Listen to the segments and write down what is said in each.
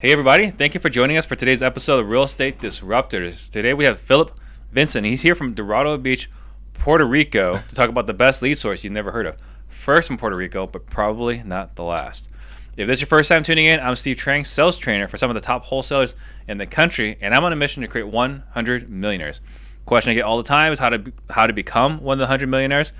Hey everybody, thank you for joining us for today's episode of Real Estate Disruptors. Today we have Phillip Vincent. He's here from Dorado Beach, Puerto Rico to talk about the best lead source you've never heard of. First from Puerto Rico, but probably not the last. If this is your first time tuning in, I'm Steve Trang, sales trainer for some of the top wholesalers in the country, and I'm on a mission to create 100 millionaires. Question I get all the time is how to become one of the 100 millionaires,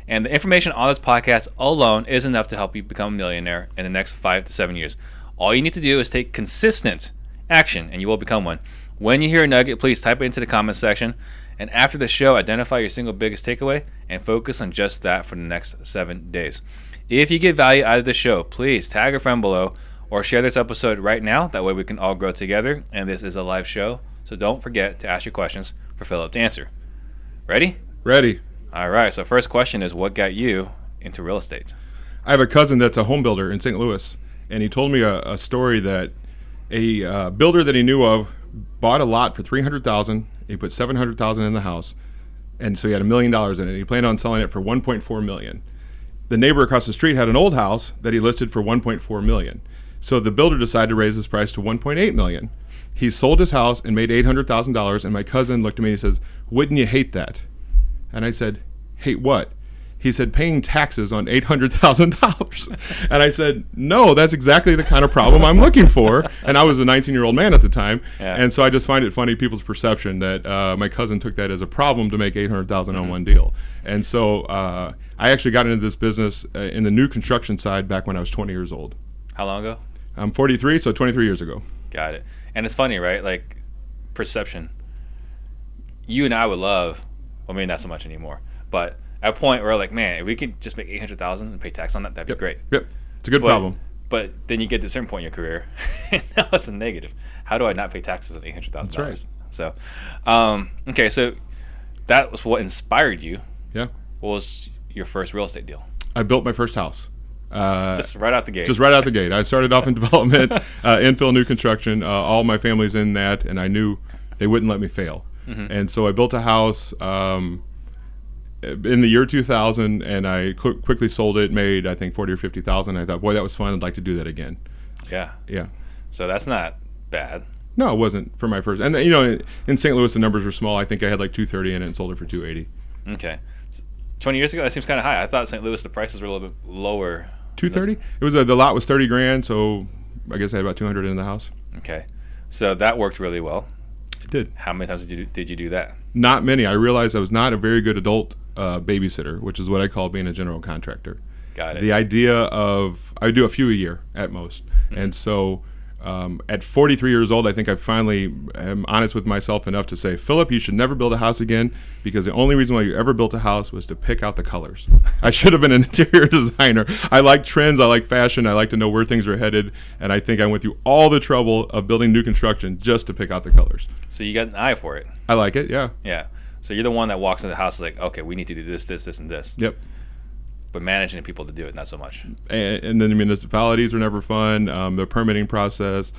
and the information on this podcast alone is enough to help you become a millionaire in the next 5 to 7 years. All you need to do is take consistent action, and you will become one. When you hear a nugget, please type it into the comment section. And after the show, identify your single biggest takeaway and focus on just that for the next 7 days. If you get value out of the show, please tag a friend below or share this episode right now. That way we can all grow together. And this is a live show, so don't forget to ask your questions for Phillip to answer. Ready? Ready. All right. So first question is, what got you into real estate? I have a cousin that's a home builder in St. Louis, and he told me a story that a builder that he knew of bought a lot for $300,000. He put $700,000 in the house, and so he had $1 million in it. He planned on selling it for $1.4 million. The neighbor across the street had an old house that he listed for $1.4 million. So the builder decided to raise his price to $1.8 million. He sold his house and made $800,000. And my cousin looked at me and he says, "Wouldn't you hate that?" And I said, "Hate what?" He said, "Paying taxes on $800,000. And I said, "No, that's exactly the kind of problem I'm looking for." And I was a 19-year-old man at the time. Yeah. And so I just find it funny, people's perception that my cousin took that as a problem to make $800,000 on one deal. And so I actually got into this business in the new construction side back when I was 20 years old. How long ago? I'm 43, so 23 years ago. Got it. And it's funny, right? Like, perception. You and I would love, well, maybe not so much anymore, but at a point where like, man, if we could just make $800,000 and pay tax on that, that'd be great. Yep, it's a good problem. But then you get to a certain point in your career, and now it's a negative. How do I not pay taxes on $800,000? That's right. So, okay, so that was what inspired you. Yeah. What was your first real estate deal? I built my first house. Just right out the gate. Just right out the gate. I started off in development, infill, new construction. All my family's in that, and I knew they wouldn't let me fail. Mm-hmm. And so I built a house in the year 2000, and I quickly sold it, made I think 40 or 50,000. I thought, boy, that was fun. I'd like to do that again. Yeah. Yeah. So that's not bad. No, it wasn't for my first. And you know, in St. Louis, the numbers were small. I think I had like 230 in it and sold it for 280. Okay. 20 years ago, that seems kind of high. I thought St. Louis, the prices were a little bit lower. 230? It was the lot was 30 grand, so I guess I had about 200 in the house. Okay. So that worked really well. It did. How many times did you do that? Not many. I realized I was not a very good adult babysitter, which is what I call being a general contractor. Got it. The idea of, I do a few a year at most. Mm-hmm. And so at 43 years old, I think I finally am honest with myself enough to say, "Phillip, you should never build a house again, because the only reason why you ever built a house was to pick out the colors." I should have been an interior designer. I like trends, I like fashion, I like to know where things are headed, and I think I went through all the trouble of building new construction just to pick out the colors. So you got an eye for it. I like it, yeah. Yeah. So you're the one that walks into the house like, okay, we need to do this, this, this, and this. Yep. But managing the people to do it, not so much. And then the municipalities are never fun. The permitting process,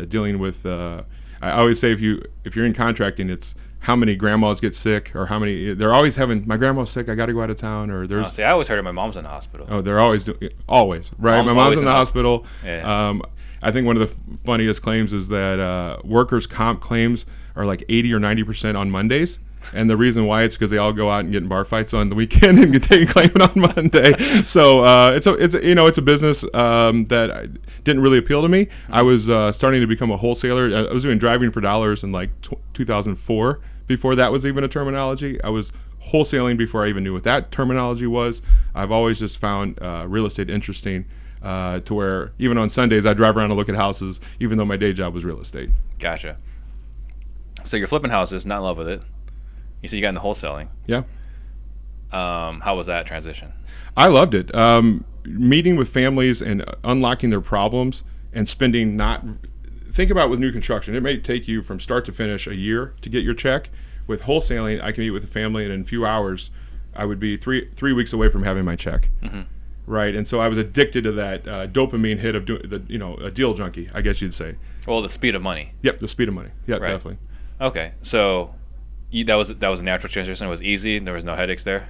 dealing with. I always say if you're in contracting, it's how many grandmas get sick, or how many they're always having. My grandma's sick, I got to go out of town, or there's. See, I always heard of my mom's in the hospital. Oh, they're always right. My mom's in the hospital. Yeah. I think one of the funniest claims is that workers' comp claims are like 80 or 90% on Mondays. And the reason why it's because they all go out and get in bar fights on the weekend and get taken claiming on Monday. So it's a business that didn't really appeal to me. I was starting to become a wholesaler. I was doing driving for dollars in like 2004. Before that was even a terminology, I was wholesaling before I even knew what that terminology was. I've always just found real estate interesting to where even on Sundays I drive around and look at houses, even though my day job was real estate. Gotcha. So you're flipping houses, not in love with it. You said you got into wholesaling. Yeah. How was that transition? I loved it. Meeting with families and unlocking their problems and spending think about with new construction, it may take you from start to finish a year to get your check. With wholesaling, I can meet with a family and in a few hours, I would be three weeks away from having my check. Mm-hmm. Right. And so I was addicted to that dopamine hit of a deal junkie, I guess you'd say. Well, the speed of money. Yep. The speed of money. Yeah, right. Definitely. Okay. So that was a natural transition. It was easy. There was no headaches there.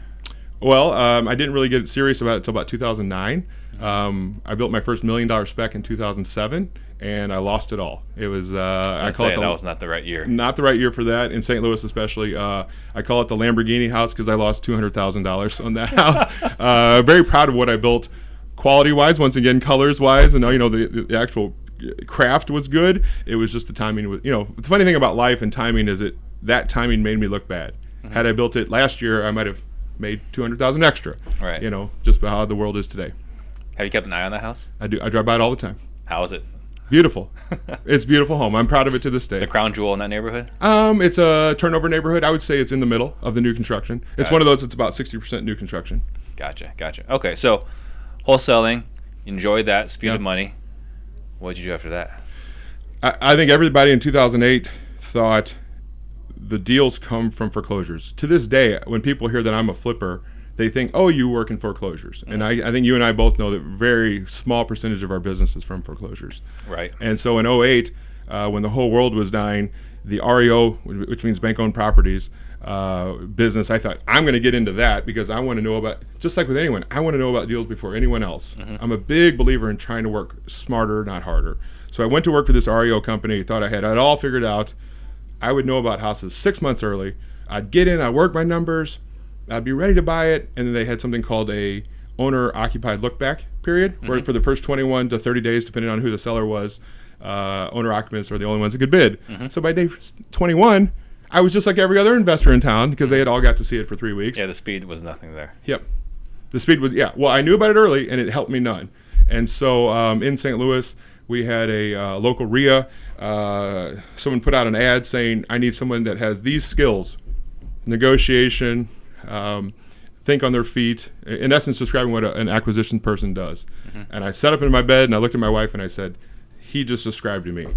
Well, I didn't really get serious about it until about 2009. I built my first $1 million spec in 2007, and I lost it all. It was I call it that was not the right year. Not the right year for that in St. Louis, especially. I call it the Lamborghini house because I lost $200,000 on that house. Very proud of what I built, quality-wise. Once again, colors-wise, and the actual craft was good. It was just the timing was. The funny thing about life and timing is that timing made me look bad. Mm-hmm. Had I built it last year, I might have made $200,000 extra. Right. Just how the world is today. Have you kept an eye on that house? I do. I drive by it all the time. How is it? Beautiful. It's a beautiful home. I'm proud of it to this day. The crown jewel in that neighborhood? It's a turnover neighborhood. I would say it's in the middle of the new construction. It's one of those that's about 60% new construction. Gotcha. Okay, so wholesaling, enjoyed that, speed of money. What did you do after that? I think everybody in 2008 thought the deals come from foreclosures. To this day, when people hear that I'm a flipper, they think, oh, you work in foreclosures. Mm-hmm. And I think you and I both know that a very small percentage of our business is from foreclosures. Right. And so in 2008, when the whole world was dying, the REO, which means bank-owned properties, business, I thought, I'm going to get into that because I want to know about, just like with anyone, I want to know about deals before anyone else. Mm-hmm. I'm a big believer in trying to work smarter, not harder. So I went to work for this REO company, thought I had it all figured out. I would know about houses 6 months early. I'd get in, I'd work my numbers, I'd be ready to buy it, and then they had something called a owner-occupied look-back period, mm-hmm. where for the first 21 to 30 days, depending on who the seller was, owner-occupants are the only ones that could bid. Mm-hmm. So by day 21, I was just like every other investor in town because they had all got to see it for 3 weeks. Yeah, the speed was nothing there. Yep. The speed was, well, I knew about it early, and it helped me none. And so in St. Louis, we had a local RIA. Someone put out an ad saying, I need someone that has these skills, negotiation, think on their feet, in essence describing what an acquisition person does. Mm-hmm. And I sat up in my bed and I looked at my wife and I said, he just described to me.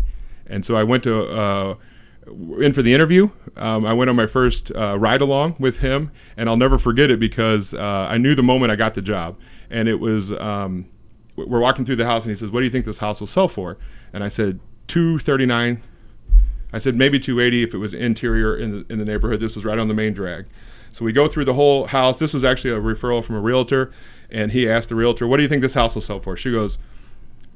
And so I went to in for the interview. I went on my first ride along with him, and I'll never forget it because I knew the moment I got the job. And it was we're walking through the house and he says, what do you think this house will sell for? And I said $239. I said maybe $280 if it was interior in the neighborhood. This was right on the main drag. So we go through the whole house. This was actually a referral from a realtor, and he asked the realtor, what do you think this house will sell for? She goes,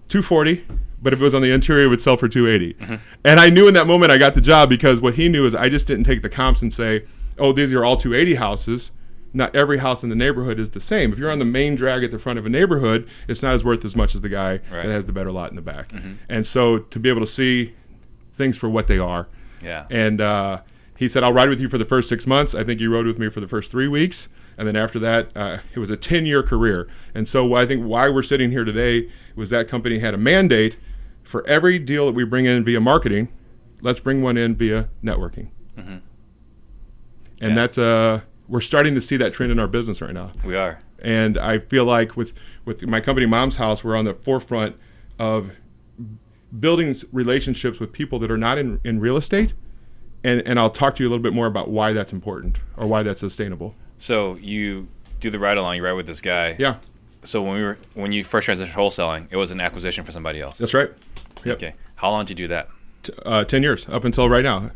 $240, but if it was on the interior, it would sell for $280. Mm-hmm. And I knew in that moment I got the job because what he knew is I just didn't take the comps and say, oh, these are all $280 houses. Not every house in the neighborhood is the same. If you're on the main drag at the front of a neighborhood, it's not as worth as much as the guy that has the better lot in the back. Mm-hmm. And so to be able to see things for what they are. Yeah. And he said, I'll ride with you for the first 6 months. I think he rode with me for the first 3 weeks. And then after that, it was a 10-year career. And so I think why we're sitting here today was that company had a mandate for every deal that we bring in via marketing, let's bring one in via networking. Mm-hmm. And that's we're starting to see that trend in our business right now. We are. And I feel like with my company, Mom's House, we're on the forefront of building relationships with people that are not in real estate. And I'll talk to you a little bit more about why that's important or why that's sustainable. So you do the ride along, you ride with this guy. Yeah. So when you first transitioned wholesaling, it was an acquisition for somebody else. That's right. Yep. Okay. How long did you do that? 10 years, up until right now.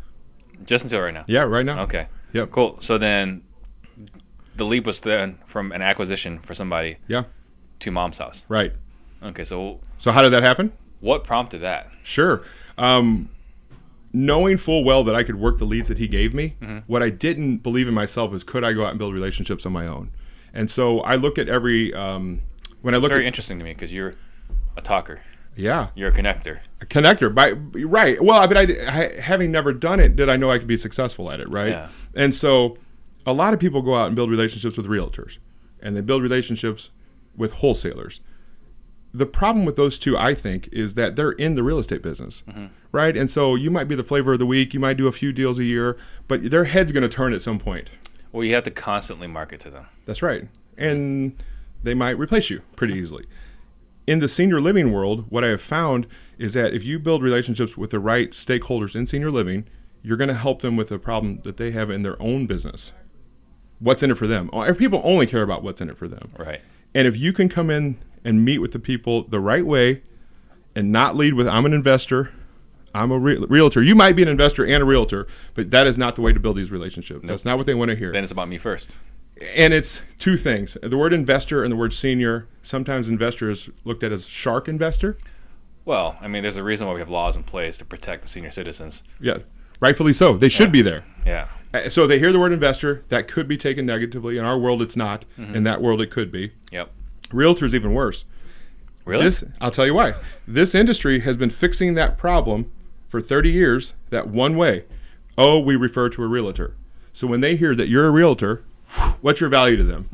Just until right now? Yeah, right now. Okay. Yep. Cool. So then the leap was then from an acquisition for somebody to Mom's House. Right. Okay. So how did that happen? What prompted that? Sure. Knowing full well that I could work the leads that he gave me, mm-hmm. what I didn't believe in myself is could I go out and build relationships on my own? And so I look at every when I look. It's very interesting to me because you're a talker. Yeah. You're a connector. A connector, right? Well, but I having never done it, did I know I could be successful at it, right? Yeah. And so a lot of people go out and build relationships with realtors, and they build relationships with wholesalers. The problem with those two, I think, is that they're in the real estate business, mm-hmm. right? And so you might be the flavor of the week, you might do a few deals a year, but their head's going to turn at some point. Well, you have to constantly market to them. That's right. And they might replace you pretty easily. In the senior living world, what I have found is that if you build relationships with the right stakeholders in senior living, you're going to help them with a problem that they have in their own business. What's in it for them? People only care about what's in it for them. Right. And if you can come in and meet with the people the right way and not lead with, I'm an investor, I'm a realtor. You might be an investor and a realtor, but that is not the way to build these relationships. Nope. That's not what they want to hear. Then it's about me first. And it's two things. The word investor and the word senior, sometimes investor is looked at as shark investor. Well, I mean, there's a reason why we have laws in place to protect the senior citizens. Yeah, rightfully so. They should be there. Yeah. So they hear the word investor, that could be taken negatively. In our world, it's not. In that world, it could be. Yep. Realtors even worse. Really? I'll tell you why. This industry has been fixing that problem for 30 years that one way. Oh, we refer to a realtor. So when they hear that you're a realtor, what's your value to them?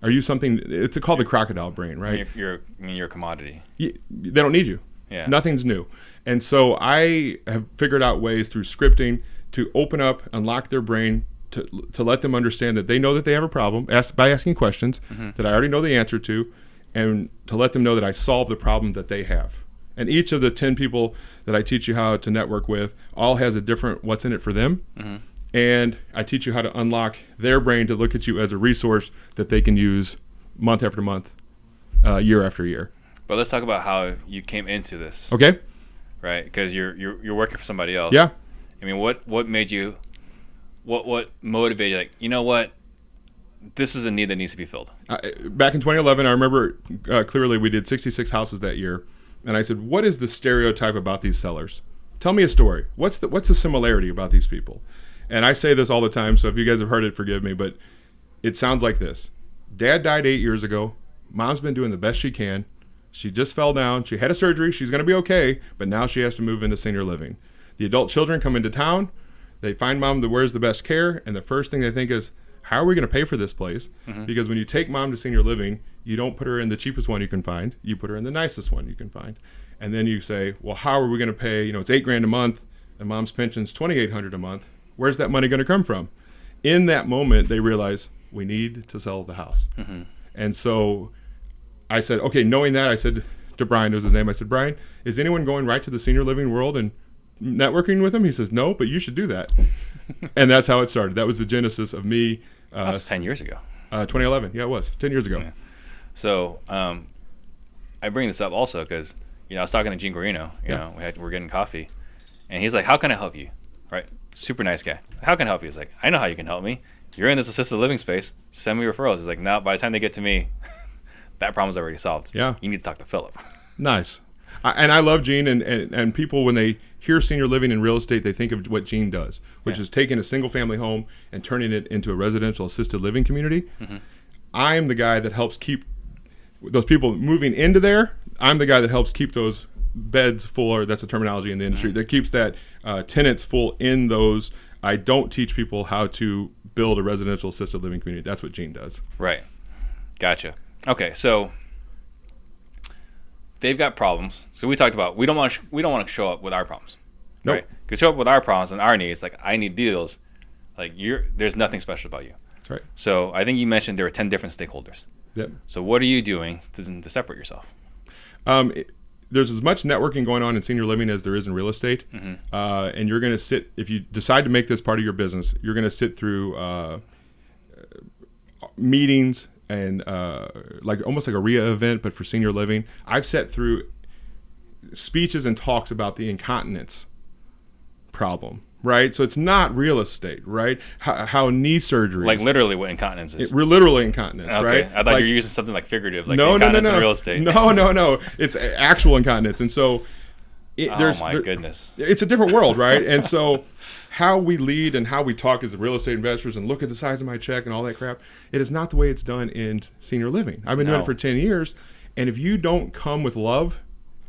Are you something? It's called the crocodile brain, right? You're a commodity. They don't need you. Yeah. Nothing's new. And so I have figured out ways through scripting to open up, unlock their brain, to let them understand that they know that they have a problem by asking questions that I already know the answer to, and to let them know that I solve the problem that they have. And each of the 10 people that I teach you how to network with all has a different what's in it for them. And I teach you how to unlock their brain to look at you as a resource that they can use month after month, year after year. But let's talk about how you came into this. Okay. Right? Because you're working for somebody else. Yeah. I mean, what made you, what motivated, like, you know what, this is a need that needs to be filled? Back in 2011, I remember clearly we did 66 houses that year. And I said, what is the stereotype about these sellers? Tell me a story. What's the similarity about these people? And I say this all the time, so if you guys have heard it, forgive me, but it sounds like this. Dad died 8 years ago. Mom's been doing the best she can. She just fell down. She had a surgery. She's going to be okay, but now she has to move into senior living. The adult children come into town. They find mom that wears the best care, and the first thing they think is, how are we going to pay for this place? Because when you take mom to senior living, you don't put her in the cheapest one you can find. You put her in the nicest one you can find. And then you say, well, how are we going to pay? It's $8,000 a month, and mom's pension's $2,800 a month. Where's that money going to come from? In that moment, they realize we need to sell the house. And so I said, okay, knowing that, I said to Brian, was his name, I said, Brian, is anyone going right to the senior living world and networking with them? He says, no, but you should do that. And that's how it started. That was the genesis of me. That was 10 years ago. 2011. Yeah, it was 10 years ago. Yeah. So I bring this up also because, I was talking to Gene Guarino, we're getting coffee, and he's like, how can I help you? Right? Super nice guy. How can I help you? He's like, I know how you can help me. You're in this assisted living space. Send me referrals. He's like, no, by the time they get to me, that problem's already solved. Yeah. You need to talk to Phillip. Nice. And I love Gene, and people, when they hear senior living in real estate, they think of what Gene does, which is taking a single family home and turning it into a residential assisted living community. I'm the guy that helps keep those people moving into there. I'm the guy that helps keep those beds full, or that's a terminology in the industry, that keeps that tenants full in those. I don't teach people how to build a residential assisted living community. That's what Gene does. Right. Gotcha. Okay, so they've got problems. So we talked about we don't want to show up with our problems. Nope. Right? Because show up with our problems and our needs, like I need deals, like there's nothing special about you. That's right. So I think you mentioned there were 10 different stakeholders. Yep. So what are you doing to separate yourself? There's as much networking going on in senior living as there is in real estate. And you're going to sit, if you decide to make this part of your business, you're going to sit through meetings and like almost like a RIA event, but for senior living. I've sat through speeches and talks about the incontinence problem, right? So it's not real estate, right? How knee surgery, like literally what incontinence is. Literally incontinence, okay. right? I thought you were using something like figurative, like no, incontinence no. in real estate. No. It's actual incontinence. And so goodness. It's a different world, right? And so how we lead and how we talk as real estate investors and look at the size of my check and all that crap, it is not the way it's done in senior living. I've been doing it for 10 years. And if you don't come with love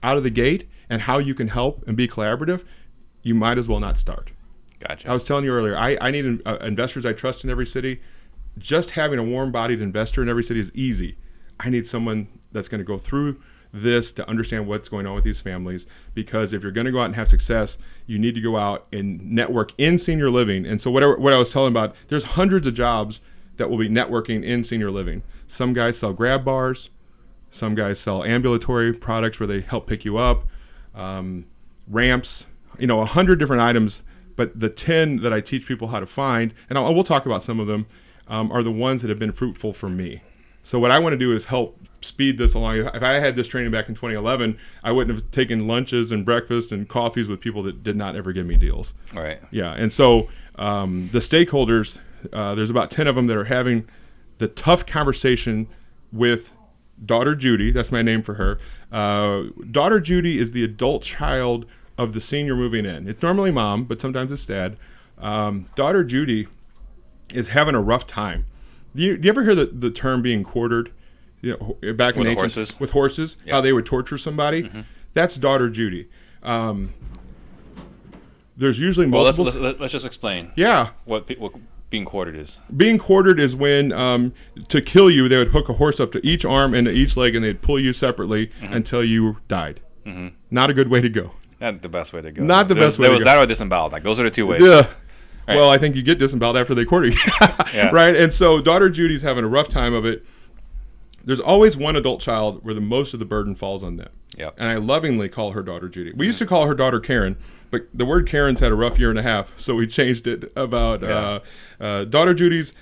out of the gate and how you can help and be collaborative, you might as well not start. Gotcha. I was telling you earlier, I need investors I trust in every city. Just having a warm-bodied investor in every city is easy. I need someone that's going to go through this to understand what's going on with these families, because if you're going to go out and have success, you need to go out and network in senior living. And so what I was telling about, there's hundreds of jobs that will be networking in senior living. Some guys sell grab bars. Some guys sell ambulatory products where they help pick you up, ramps, 100 different items. But the 10 that I teach people how to find, and we'll talk about some of them, are the ones that have been fruitful for me. So what I want to do is help speed this along. If I had this training back in 2011, I wouldn't have taken lunches and breakfast and coffees with people that did not ever give me deals. All right. Yeah, and so the stakeholders, there's about 10 of them that are having the tough conversation with daughter Judy, that's my name for her. Daughter Judy is the adult child of the senior moving in. It's normally mom, but sometimes it's dad. Daughter Judy is having a rough time. Do you ever hear the term being quartered? Back in the horses? With horses, Yeah. how they would torture somebody. Mm-hmm. That's daughter Judy. There's usually multiple. Well, let's just explain. Yeah. What being quartered is. Being quartered is when, to kill you, they would hook a horse up to each arm and to each leg, and they'd pull you separately until you died. Mm-hmm. Not a good way to go. Not the best way to go. Not the best way to go. There was that or disemboweled. Like, those are the two ways. Yeah. Right. Well, I think you get disemboweled after they quarter you. Yeah. Right? And so daughter Judy's having a rough time of it. There's always one adult child where the most of the burden falls on them. Yep. And I lovingly call her daughter Judy. We used to call her daughter Karen, but the word Karen's had a rough year and a half, so we changed it about daughter Judy's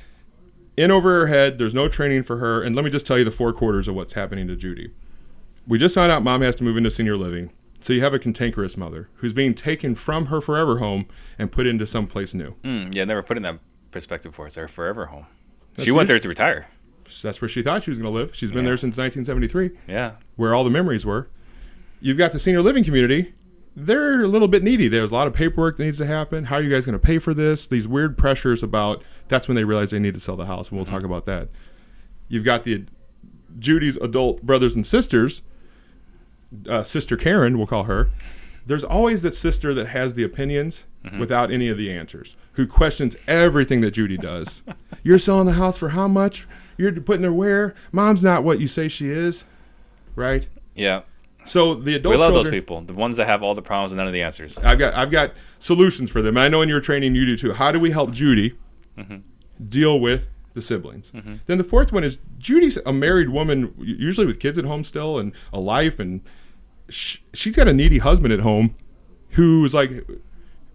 in over her head. There's no training for her. And let me just tell you the 4 quarters of what's happening to Judy. We just found out mom has to move into senior living. So you have a cantankerous mother who's being taken from her forever home and put into someplace new. Yeah, never put in that perspective for us. Her forever home. She went there to retire. That's where she thought she was going to live. She's been there since 1973. Yeah. Where all the memories were. You've got the senior living community. They're a little bit needy. There's a lot of paperwork that needs to happen. How are you guys going to pay for this? These weird pressures about, that's when they realize they need to sell the house, and we'll talk about that. You've got the Judy's adult brothers and sisters. Sister Karen, we'll call her. There's always that sister that has the opinions without any of the answers, who questions everything that Judy does. You're selling the house for how much? You're putting her where? Mom's not what you say she is, right? Yeah. So the adult we love children, those people, the ones that have all the problems and none of the answers. I've got solutions for them. And I know in your training you do too. How do we help Judy deal with the siblings? Then the fourth one is Judy's a married woman, usually with kids at home still and a life, and she's got a needy husband at home who's like,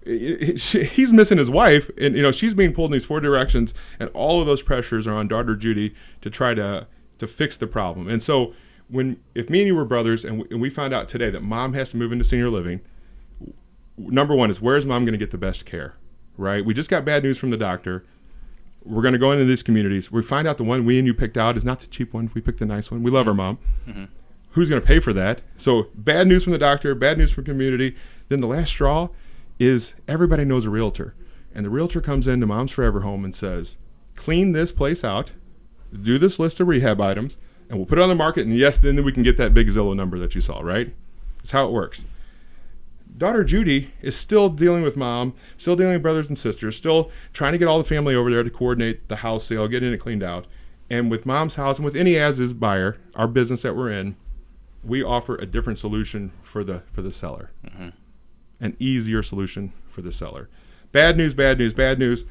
he's missing his wife, and she's being pulled in these 4 directions, and all of those pressures are on daughter Judy to try to fix the problem. And so if me and you were brothers and we found out today that mom has to move into senior living, number one is, where's mom going to get the best care, right? We just got bad news from the doctor. We're going to go into these communities. We find out the one we and you picked out is not the cheap one. We picked the nice one. We love our mom. Who's going to pay for that? So bad news from the doctor, bad news from the community. Then the last straw is everybody knows a realtor. And the realtor comes into Mom's Forever Home and says, clean this place out, do this list of rehab items, and we'll put it on the market, and yes, then we can get that big Zillow number that you saw, right? That's how it works. Daughter Judy is still dealing with mom, still dealing with brothers and sisters, still trying to get all the family over there to coordinate the house sale, getting it cleaned out. And with mom's house and with any as-is buyer, our business that we're in, we offer a different solution for the seller. An easier solution for the seller. Bad news, bad news, bad news.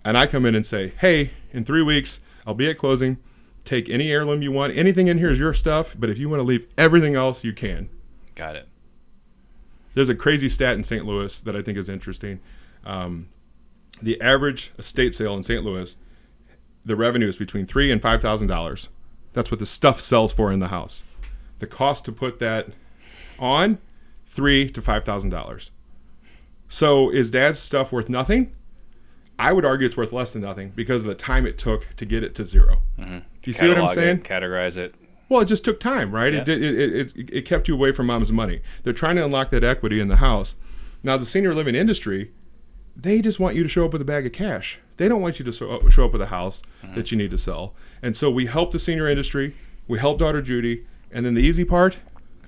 And I come in and say, hey, in 3 weeks, I'll be at closing. Take any heirloom you want. Anything in here is your stuff, but if you want to leave everything else, you can. Got it. There's a crazy stat in St. Louis that I think is interesting. The average estate sale in St. Louis, the revenue is between $3,000 and $5,000. That's what the stuff sells for in the house. The cost to put that on, $3,000 to $5,000. So is dad's stuff worth nothing? I would argue it's worth less than nothing because of the time it took to get it to zero. Do you see what I'm saying? Categorize it. Well, it just took time, right? Yeah. It kept you away from mom's money. They're trying to unlock that equity in the house. Now, the senior living industry, they just want you to show up with a bag of cash. They don't want you to show up with a house that you need to sell. And so we help the senior industry. We help daughter Judy. And then the easy part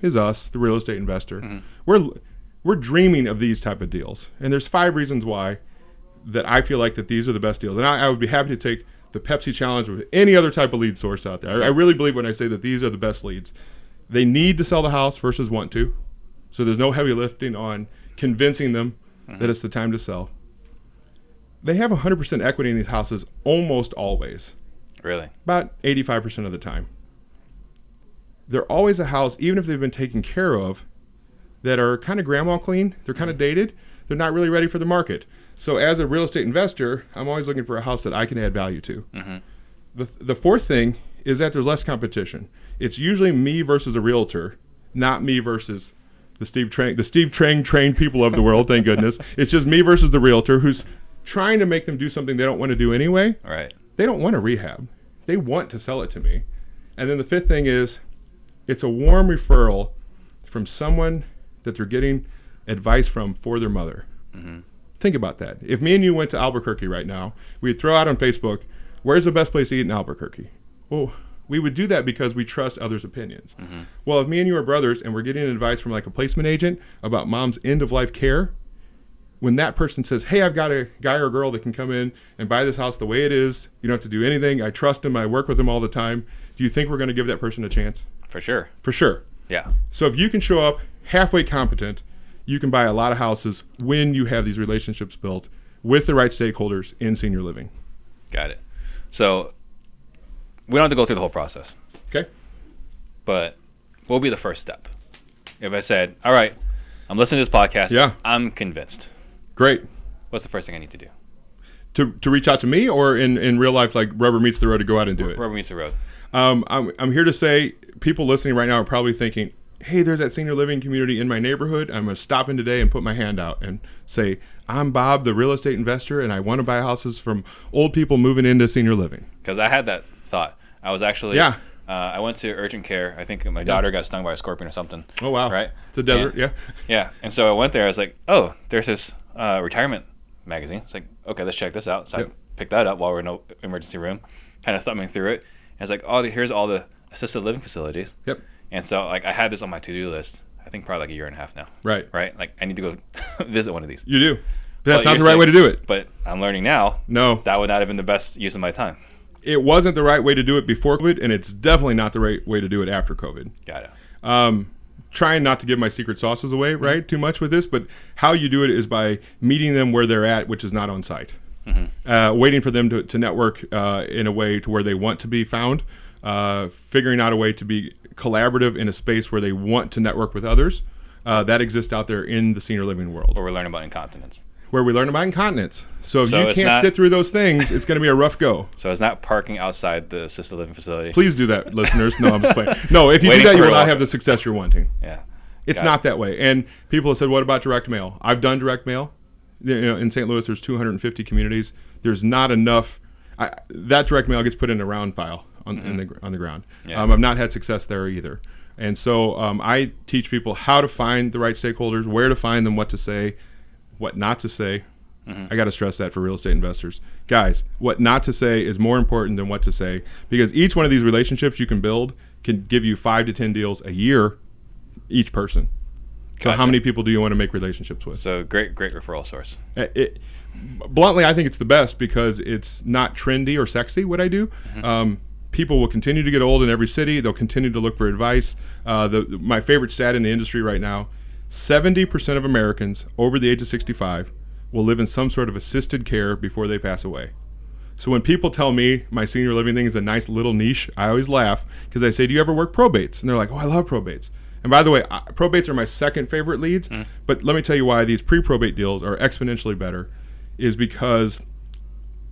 is us, the real estate investor. We're dreaming of these type of deals. And there's 5 reasons why that I feel like that these are the best deals. And I would be happy to take the Pepsi challenge with any other type of lead source out there. I really believe when I say that these are the best leads. They need to sell the house versus want to. So there's no heavy lifting on convincing them that it's the time to sell. They have 100% equity in these houses almost always. Really? About 85% of the time. They're always a house, even if they've been taken care of, that are kind of grandma clean. They're kind of dated. They're not really ready for the market. So as a real estate investor, I'm always looking for a house that I can add value to. The fourth thing is that there's less competition. It's usually me versus a realtor, not me versus the Steve Trang trained people of the world, thank goodness. It's just me versus the realtor who's trying to make them do something they don't want to do anyway. Right. They don't want a rehab. They want to sell it to me. And then the fifth thing is it's a warm referral from someone that they're getting advice from for their mother. Mm-hmm. Think about that. If me and you went to Albuquerque right now, we'd throw out on Facebook, where's the best place to eat in Albuquerque? Well, we would do that because we trust others' opinions. Mm-hmm. Well, if me and you are brothers and we're getting advice from like a placement agent about mom's end-of-life care, when that person says, hey, I've got a guy or girl that can come in and buy this house the way it is, you don't have to do anything, I trust him, I work with him all the time, do you think we're going to give that person a chance? For sure. For sure. Yeah. So if you can show up halfway competent, you can buy a lot of houses when you have these relationships built with the right stakeholders in senior living. Got it. So we don't have to go through the whole process. Okay. But what will be the first step? If I said, all right, I'm listening to this podcast. Yeah. I'm convinced. Great. What's the first thing I need to do? To reach out to me, or in real life, like rubber meets the road, to go out and do it? Rubber meets the road. I'm here to say people listening right now are probably thinking, hey, there's that senior living community in my neighborhood. I'm going to stop in today and put my hand out and say, I'm Bob, the real estate investor, and I want to buy houses from old people moving into senior living. Because I had that thought. I was actually, I went to urgent care. I think my daughter got stung by a scorpion or something. Oh, wow. Right? The desert, and, yeah. And so I went there. I was like, oh, there's this retirement magazine. It's like, okay, let's check this out. So I picked that up while we're in the emergency room, kind of thumbing through it. And it's like, oh, here's all the assisted living facilities. Yep. And so like I had this on my to-do list, I think probably like a year and a half now. Right. Like I need to go visit one of these. You do. That's not the right way to do it. But I'm learning now. No. That would not have been the best use of my time. It wasn't the right way to do it before COVID, and it's definitely not the right way to do it after COVID. Got it. Trying not to give my secret sauces away, right, too much with this, but how you do it is by meeting them where they're at, which is not on site. Mm-hmm. Waiting for them to network in a way to where they want to be found, figuring out a way to be collaborative in a space where they want to network with others. That exists out there in the senior living world. Where we learn about incontinence. Where we learn about incontinence. So if you can't sit through those things, it's going to be a rough go. So it's not parking outside the assisted living facility. Please do that, listeners. No, I'm just playing. No, if you do that, you will not have the success you're wanting. Yeah. It's not that way. And people have said, what about direct mail? I've done direct mail. In St. Louis, there's 250 communities. There's not enough. That direct mail gets put in a round file on the ground. Yeah. I've not had success there either. And so I teach people how to find the right stakeholders, where to find them, what to say, what not to say. Mm-hmm. I got to stress that for real estate investors. Guys, what not to say is more important than what to say, because each one of these relationships you can build can give you 5 to 10 deals a year, each person. So how many people do you want to make relationships with? So great referral source. Bluntly, I think it's the best because it's not trendy or sexy what I do. Mm-hmm. People will continue to get old in every city. They'll continue to look for advice. My favorite stat in the industry right now, 70% of Americans over the age of 65 will live in some sort of assisted care before they pass away. So when people tell me my senior living thing is a nice little niche, I always laugh because I say, do you ever work probates? And they're like, oh, I love probates. And by the way, probates are my second favorite leads. But let me tell you why these pre-probate deals are exponentially better is because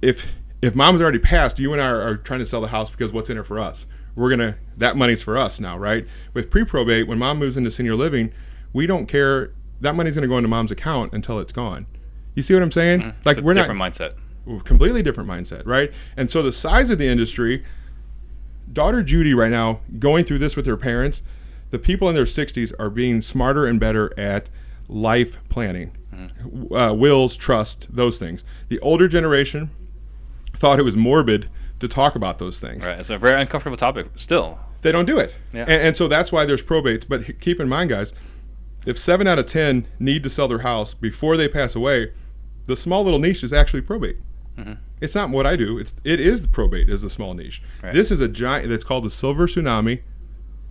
if mom's already passed, you and I are trying to sell the house because what's in it for us. That money's for us now, right? With pre-probate, when mom moves into senior living, we don't care. That money's going to go into mom's account until it's gone. You see what I'm saying? Mm-hmm. Like it's a different mindset. Completely different mindset, right? And so the size of the industry, daughter Judy right now going through this with her parents, the people in their 60s are being smarter and better at life planning, wills, trust, those things. The older generation thought it was morbid to talk about those things. Right. It's a very uncomfortable topic still. They don't do it. Yeah. And so that's why there's probates. But keep in mind, guys, if 7 out of 10 need to sell their house before they pass away, the small little niche is actually probate. Mm-hmm. It's not what I do. It is the probate is the small niche. Right. This is a giant. It's called the silver tsunami.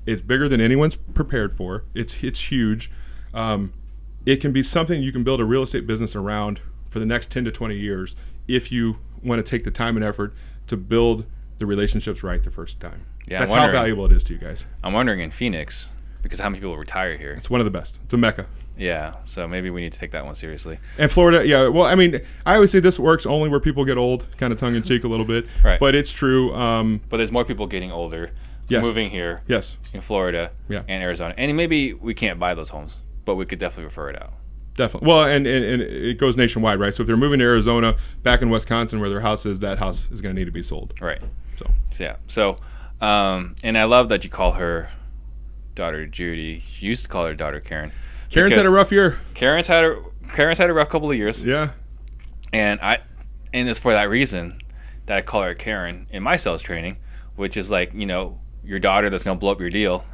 It's bigger than anyone's prepared for. It's huge. It can be something you can build a real estate business around for the next 10 to 20 years if you want to take the time and effort to build the relationships right the first time. Yeah, that's how valuable it is to you guys. I'm wondering in Phoenix, because how many people retire here? It's one of the best. It's a mecca. Yeah, so maybe we need to take that one seriously. And Florida, yeah. Well, I mean, I always say this works only where people get old, kind of tongue-in-cheek a little bit. Right. But it's true. But there's more people getting older, moving here in Florida and Arizona. And maybe we can't buy those homes, but we could definitely refer it out. Definitely. Well, and it goes nationwide, right? So if they're moving to Arizona, back in Wisconsin where their house is, that house is going to need to be sold. Right. So yeah. So And I love that you call her daughter Judy. You used to call her daughter Karen. Karen's had a rough year. Karen's had a rough couple of years. Yeah. And it's for that reason that I call her Karen in my sales training, which is like, your daughter that's going to blow up your deal.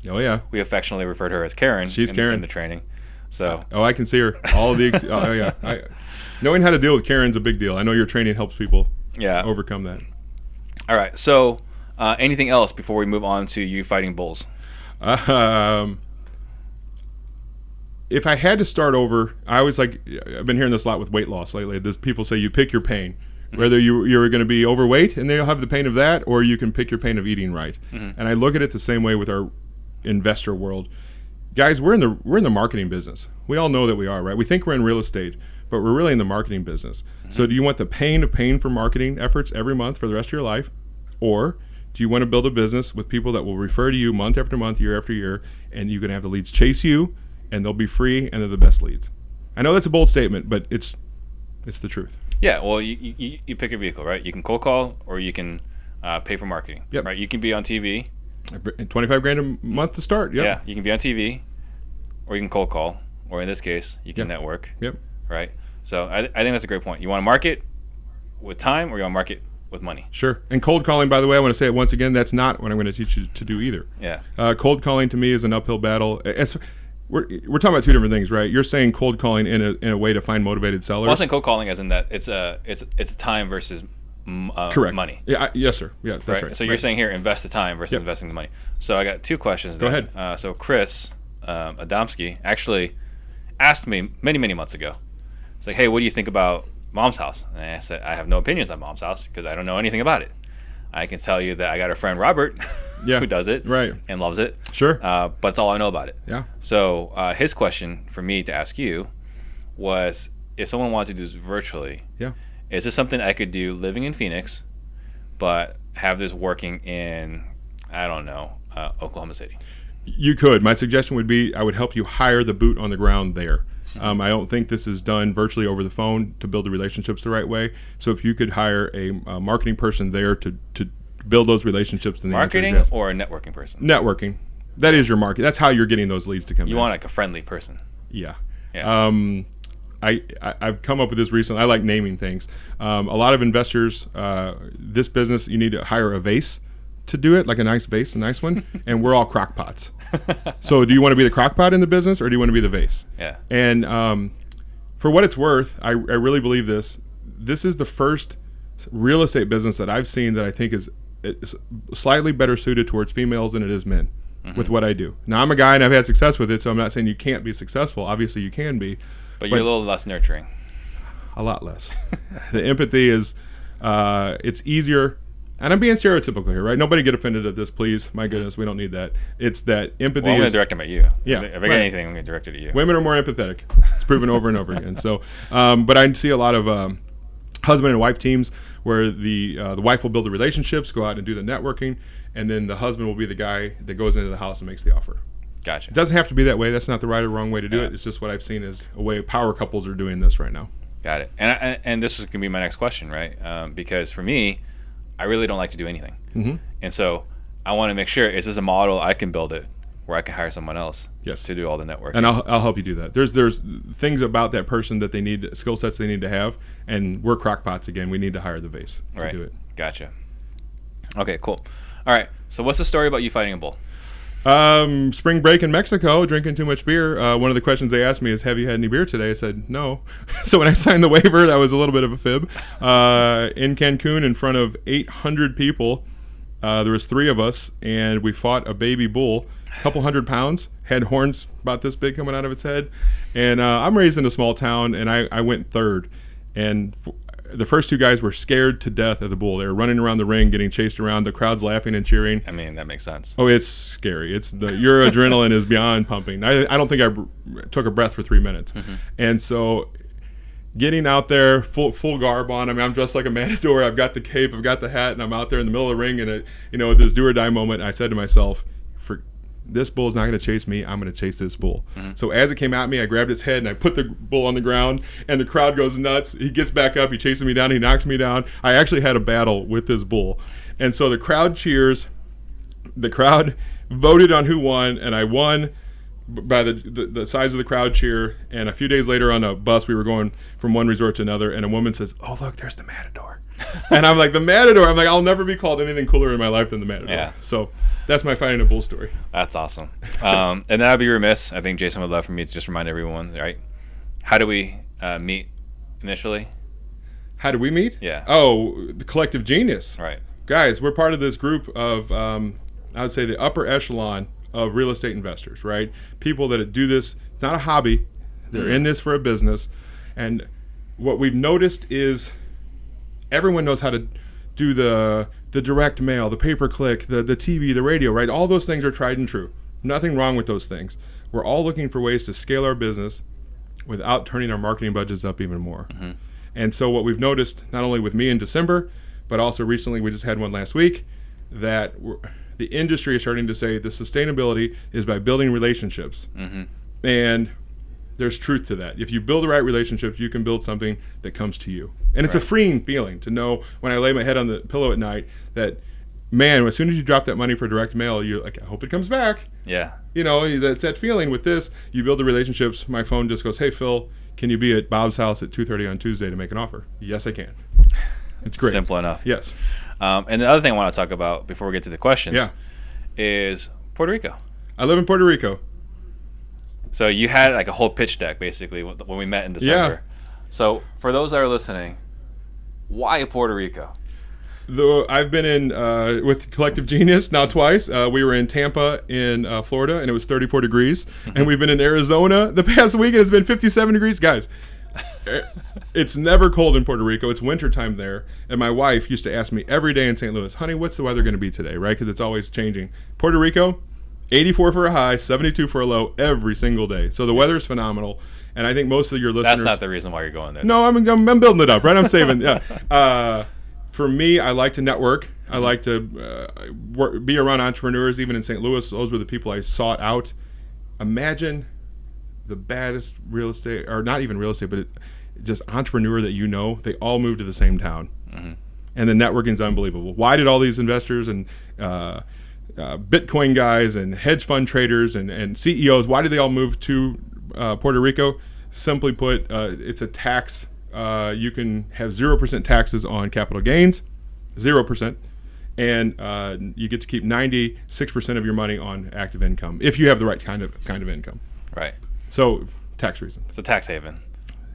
Oh, yeah. We affectionately refer to her as Karen. She's Karen in the training. So. Oh, I can see her. All the oh yeah. Knowing how to deal with Karen's a big deal. I know your training helps people overcome that. All right. So, anything else before we move on to you fighting bulls? If I had to start over, I always I've been hearing this a lot with weight loss lately. People say you pick your pain. Whether you're going to be overweight and they'll have the pain of that, or you can pick your pain of eating right. Mm-hmm. And I look at it the same way with our investor world. Guys, we're in the marketing business. We all know that we are, right? We think we're in real estate, but we're really in the marketing business. Mm-hmm. So do you want the pain of paying for marketing efforts every month for the rest of your life? Or do you want to build a business with people that will refer to you month after month, year after year, and you're going to have the leads chase you, and they'll be free, and they're the best leads? I know that's a bold statement, but it's the truth. Yeah, well, you pick a vehicle, right? You can cold call, or you can pay for marketing. Yep. Right? You can be on TV. $25,000 a month to start. Yep. Yeah, you can be on TV, or you can cold call, or in this case, you can network. Yep. Right? So I think that's a great point. You want to market with time, or you want to market with money? Sure. And cold calling, by the way, I want to say it once again, that's not what I'm going to teach you to do either. Yeah. Cold calling to me is an uphill battle. We're talking about two different things, right? You're saying cold calling in a way to find motivated sellers. Well, I'm saying cold calling as in that it's time versus correct. Money. Yeah. Yes, sir. Yeah, that's right. So you're saying here invest the time versus investing the money. So I got two questions. Go ahead. So Chris Adamski actually asked me many months ago. It's like, hey, what do you think about Mom's House? And I said, I have no opinions on Mom's House because I don't know anything about it. I can tell you that I got a friend Robert who does it and loves it. Sure. But that's all I know about it. Yeah. So his question for me to ask you was, if someone wanted to do this virtually, is this something I could do living in Phoenix, but have this working in, I don't know, Oklahoma City? You could. My suggestion would be I would help you hire the boot on the ground there. I don't think this is done virtually over the phone to build the relationships the right way. So if you could hire a marketing person there to build those relationships, then the marketing answer is yes. Or a networking person? Networking. That is your market. That's how you're getting those leads to come in. You want like a friendly person. Yeah. I've come up with this recently. I like naming things. A lot of investors, this business, you need to hire a vase to do it, like a nice vase, a nice one, and we're all crock pots. So do you want to be the crock pot in the business, or do you want to be the vase? Yeah. And for what it's worth, I really believe this is the first real estate business that I've seen that I think is slightly better suited towards females than it is men with what I do. Now, I'm a guy and I've had success with it, so I'm not saying you can't be successful. Obviously, you can be. But you're a little less nurturing. A lot less. The empathy is, it's easier. And I'm being stereotypical here, right? Nobody get offended at this, please. My goodness, we don't need that. It's that empathy. Well, I'm going to direct them at you. Yeah, if I get anything, I'm going to direct it at you. Women are more empathetic. It's proven over and over again. So, but I see a lot of husband and wife teams where the wife will build the relationships, go out and do the networking, and then the husband will be the guy that goes into the house and makes the offer. Gotcha. It doesn't have to be that way. That's not the right or wrong way to do it. It's just what I've seen as a way power couples are doing this right now. Got it. And this is going to be my next question, right? Because for me, I really don't like to do anything. Mm-hmm. And so I want to make sure, is this a model I can build it where I can hire someone else to do all the networking? And I'll help you do that. There's things about that person that they need, skill sets they need to have, and we're crockpots again. We need to hire the vase to do it. Gotcha. Okay, cool. All right, so what's the story about you fighting a bull? Spring break in Mexico, drinking too much beer. One of the questions they asked me is, have you had any beer today? I said, no. So when I signed the waiver, that was a little bit of a fib. In Cancun, in front of 800 people, there was 3 of us, and we fought a baby bull, a couple 100 pounds, had horns about this big coming out of its head. And I'm raised in a small town, and I went third. And the first 2 guys were scared to death of the bull. They were running around the ring, getting chased around. The crowd's laughing and cheering. I mean, that makes sense. Oh, it's scary. Your adrenaline is beyond pumping. I don't think I took a breath for 3 minutes. Mm-hmm. And so getting out there, full garb on. I mean, I'm dressed like a matador. I've got the cape, I've got the hat, and I'm out there in the middle of the ring. And this do or die moment, I said to myself, this bull is not going to chase me. I'm going to chase this bull. Mm-hmm. So as it came at me, I grabbed its head and I put the bull on the ground, and the crowd goes nuts. He gets back up. He chases me down. He knocks me down. I actually had a battle with this bull. And so the crowd cheers. The crowd voted on who won, and I won by the size of the crowd cheer. And a few days later on a bus, we were going from one resort to another, and a woman says, "Oh, look, there's the Matador." And I'm like, the Matador? I'm like, I'll never be called anything cooler in my life than the Matador. Yeah. So that's my Fighting a Bull story. That's awesome. And then I'd be remiss. I think Jason would love for me to just remind everyone, right? How do we meet initially? How did we meet? Yeah. Oh, the Collective Genius. Right. Guys, we're part of this group of, I would say, the upper echelon of real estate investors, right? People that do this. It's not a hobby. They're in this for a business. And what we've noticed is everyone knows how to do the direct mail, the pay-per-click, the TV, the radio, right? All those things are tried and true. Nothing wrong with those things. We're all looking for ways to scale our business without turning our marketing budgets up even more. Mm-hmm. And so what we've noticed, not only with me in December, but also recently, we just had one last week, that the industry is starting to say the sustainability is by building relationships. Mm-hmm. And there's truth to that. If you build the right relationships, you can build something that comes to you. And it's a freeing feeling to know when I lay my head on the pillow at night that, man, as soon as you drop that money for direct mail, you're like, I hope it comes back. Yeah. You know, that's that feeling with this. You build the relationships. My phone just goes, "Hey, Phil, can you be at Bob's house at 2:30 on Tuesday to make an offer?" Yes, I can. It's great. Simple enough. Yes. And the other thing I want to talk about before we get to the questions is Puerto Rico. I live in Puerto Rico. So you had like a whole pitch deck basically when we met in December. Yeah. So for those that are listening, why Puerto Rico? Though I've been in with Collective Genius now twice. We were in Tampa in Florida, and it was 34 degrees. And we've been in Arizona the past week, and it's been 57 degrees. Guys, it's never cold in Puerto Rico. It's wintertime there. And my wife used to ask me every day in St. Louis, "Honey, what's the weather going to be today?" Right? Because it's always changing. Puerto Rico, 84 for a high, 72 for a low every single day. So the weather's phenomenal. And I think most of your listeners... That's not the reason why you're going there. No, I'm building it up, right? I'm saving. Yeah. For me, I like to network. I like to be around entrepreneurs, even in St. Louis. Those were the people I sought out. Imagine the baddest real estate, or not even real estate, but just entrepreneur that you know, they all moved to the same town. Mm-hmm. And the networking's unbelievable. Why did all these investors and Bitcoin guys and hedge fund traders and CEOs, why did they all move to Puerto Rico? Simply put, it's a tax. You can have 0% taxes on capital gains, 0%, and you get to keep 96% of your money on active income if you have the right kind of income. Right. So tax reason. It's a tax haven.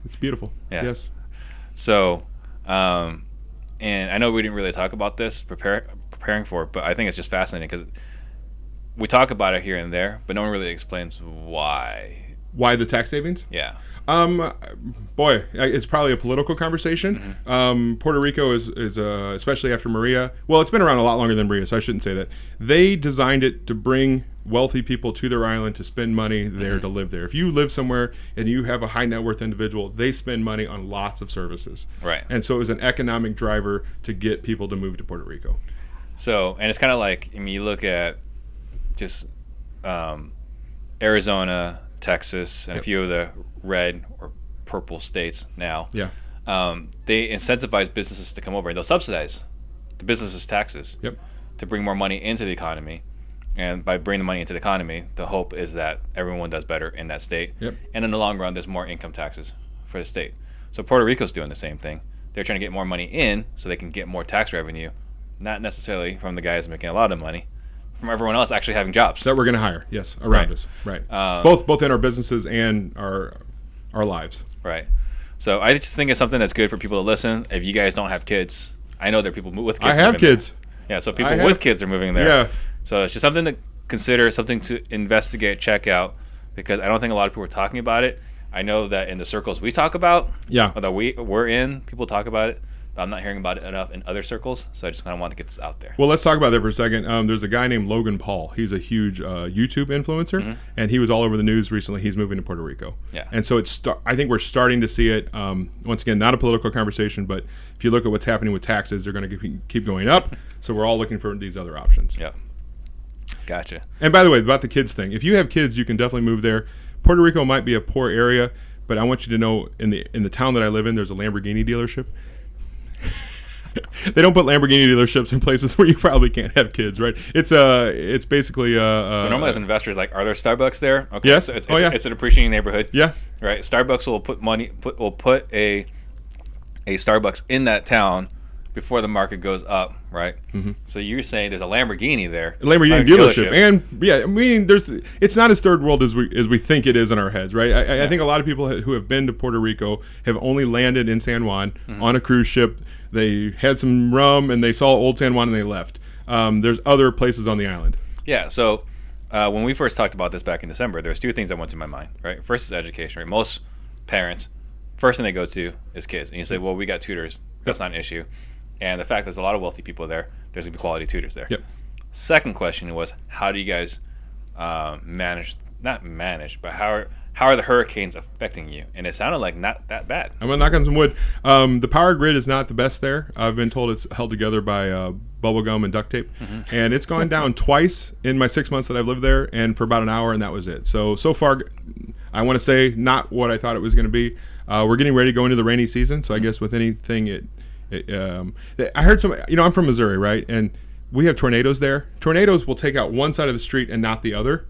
It's beautiful. Yeah. Yes. So, and I know we didn't really talk about this preparing for it, but I think it's just fascinating because we talk about it here and there, but no one really explains why. Why the tax savings? Yeah. Boy, it's probably a political conversation. Mm-hmm. Puerto Rico is especially after Maria. Well, it's been around a lot longer than Maria, so I shouldn't say that. They designed it to bring wealthy people to their island to spend money there, to live there. If you live somewhere and you have a high net worth individual, they spend money on lots of services. Right. And so it was an economic driver to get people to move to Puerto Rico. So, and it's kind of like, I mean, you look at just Arizona, Texas, and a few of the red or purple states now. Yeah. They incentivize businesses to come over, and they'll subsidize the businesses' taxes to bring more money into the economy. And by bringing the money into the economy, the hope is that everyone does better in that state. Yep. And in the long run, there's more income taxes for the state. So Puerto Rico's doing the same thing. They're trying to get more money in so they can get more tax revenue, not necessarily from the guys making a lot of money, from everyone else actually having jobs that we're going to hire. Yes, around us. Right. Both in our businesses and our lives. Right. So I just think it's something that's good for people to listen. If you guys don't have kids, I know there are people with kids. I have kids. There. Yeah. So people with kids are moving there. Yeah. So it's just something to consider, something to investigate, check out, because I don't think a lot of people are talking about it. I know that in the circles we talk about, or that we're in, people talk about it. But I'm not hearing about it enough in other circles, so I just kind of want to get this out there. Well, let's talk about that for a second. There's a guy named Logan Paul. He's a huge YouTube influencer, and he was all over the news recently. He's moving to Puerto Rico. Yeah. And so I think we're starting to see it. Once again, not a political conversation, but if you look at what's happening with taxes, they're going to keep going up. So we're all looking for these other options. Yeah. Gotcha. And by the way, about the kids thing, if you have kids, you can definitely move there. Puerto Rico might be a poor area, but I want you to know in the town that I live in, there's a Lamborghini dealership. They don't put Lamborghini dealerships in places where you probably can't have kids, right? It's basically So normally as investors, like, are there Starbucks there? Okay, yes. so it's an appreciating neighborhood. Yeah. Right. Starbucks will put a Starbucks in that town before the market goes up, right? Mm-hmm. So you're saying there's a Lamborghini there, a Lamborghini dealership, and I mean, it's not as third world as we think it is in our heads, right? I think a lot of people who have been to Puerto Rico have only landed in San Juan on a cruise ship. They had some rum and they saw Old San Juan and they left. There's other places on the island. Yeah. So when we first talked about this back in December, there's two things that went to my mind, right? First is education, right? Most parents, first thing they go to is kids, and you say, well, we got tutors. That's not an issue. And the fact there's a lot of wealthy people there, there's going to be quality tutors there. Yep. Second question was, how do you guys not manage, but how are the hurricanes affecting you? And it sounded like not that bad. I'm going to knock on some wood. The power grid is not the best there. I've been told it's held together by bubble gum and duct tape. Mm-hmm. And it's gone down twice in my 6 months that I've lived there, and for about an hour, and that was it. So far, I want to say not what I thought it was going to be. We're getting ready to go into the rainy season, so I guess with anything, I heard some, I'm from Missouri, right? And we have tornadoes there. Tornadoes will take out one side of the street and not the other.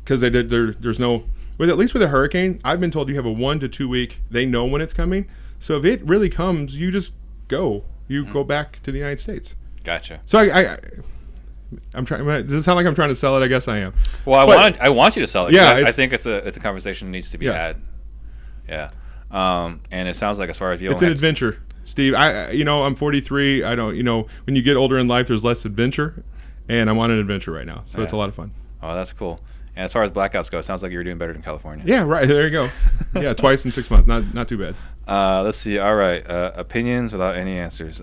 Because there's no, at least with a hurricane, I've been told you have a 1 to 2 week, they know when it's coming. So if it really comes, you just go. You go back to the United States. Gotcha. So I'm trying. Does it sound like I'm trying to sell it? I guess I am. Well, I want you to sell it. Yeah, I think it's a conversation that needs to be had. Yeah. And it sounds like, as far as you, it's an adventure, Steve. I'm 43. I don't. When you get older in life, there's less adventure, and I'm on an adventure right now, so it's a lot of fun. Oh, that's cool. And as far as blackouts go, it sounds like you're doing better than California. Yeah, right. There you go. Yeah, twice in 6 months. Not too bad. Let's see. All right. Opinions without any answers.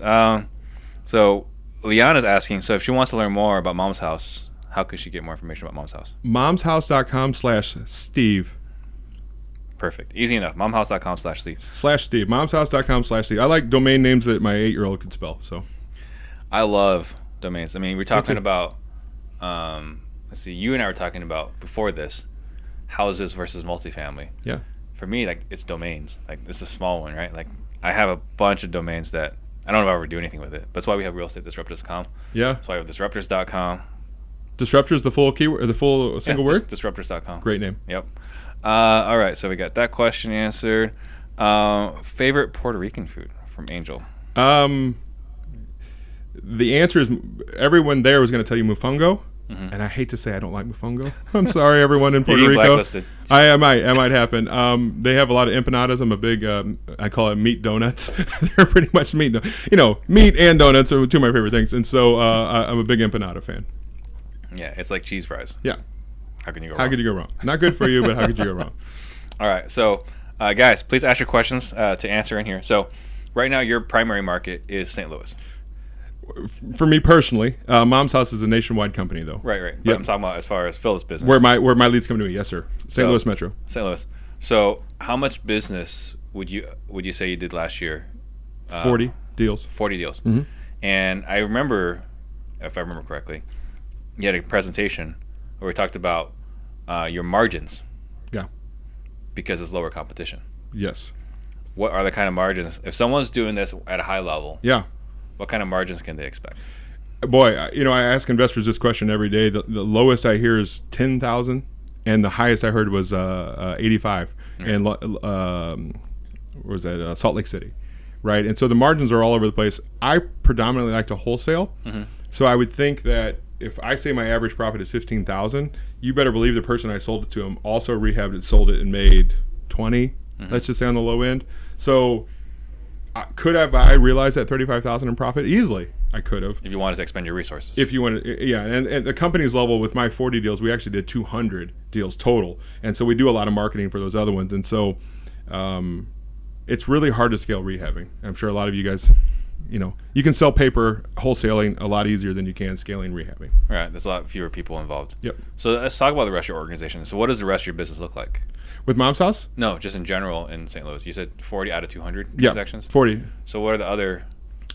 So Liana's asking, so if she wants to learn more about Mom's House, how could she get more information about Mom's House? momshouse.com/Steve. Perfect. Easy enough. momshouse.com/Steve. /Steve. momshouse.com/Steve. I like domain names that my 8-year-old could spell. So I love domains. I mean, we're talking about, let's see, you and I were talking about before this, houses versus multifamily. Yeah. For me, like, it's domains. Like, it's a small one, right? Like, I have a bunch of domains that I don't know if I ever do anything with it. But that's why we have realestateDisruptors.com. Yeah. That's why we have Disruptors.com. Disruptors, the full keyword, or the full single word? Disruptors.com. Great name. Yep. All right, so we got that question answered. Favorite Puerto Rican food from Angel? The answer is everyone there was going to tell you mofongo. Mm-hmm. And I hate to say I don't like mofongo. I'm sorry, everyone in Puerto Rico. Blacklisted. I might happen. They have a lot of empanadas. I'm a big, I call it meat donuts. They're pretty much meat. Meat and donuts are two of my favorite things. And so I'm a big empanada fan. Yeah, it's like cheese fries. Yeah. How can you go wrong? How could you go wrong? Not good for you, but how could you go wrong? All right, so guys, please ask your questions to answer in here. So right now, your primary market is St. Louis. For me personally, Mom's House is a nationwide company, though. Right. But I'm talking about as far as Philip's business. Where my leads come to me, yes, sir. St. Louis Metro. St. Louis. So, how much business would you say you did last year? 40 deals. 40 deals. Mm-hmm. And I remember, if I remember correctly, you had a presentation where we talked about your margins. Yeah. Because it's lower competition. Yes. What are the kind of margins? If someone's doing this at a high level. Yeah. What kind of margins can they expect? Boy, I ask investors this question every day. The lowest I hear is 10,000, and the highest I heard was 85. And what was that? Salt Lake City, right? And so the margins are all over the place. I predominantly like to wholesale, so I would think that if I say my average profit is 15,000, you better believe the person I sold it to him also rehabbed it, sold it, and made 20. Let's just say on the low end. So. Could I realize that 35,000 in profit easily? I could have. If you wanted to expend your resources. If you wanted, yeah. And at the company's level, with my 40 deals, we actually did 200 deals total, and so we do a lot of marketing for those other ones. And so, it's really hard to scale rehabbing. I'm sure a lot of you guys, you can sell paper wholesaling a lot easier than you can scaling rehabbing. Right. There's a lot fewer people involved. Yep. So let's talk about the rest of your organization. So what does the rest of your business look like? With Mom's House? No, just in general in St. Louis. You said 40 out of 200 transactions? Yeah, 40. So what are the other?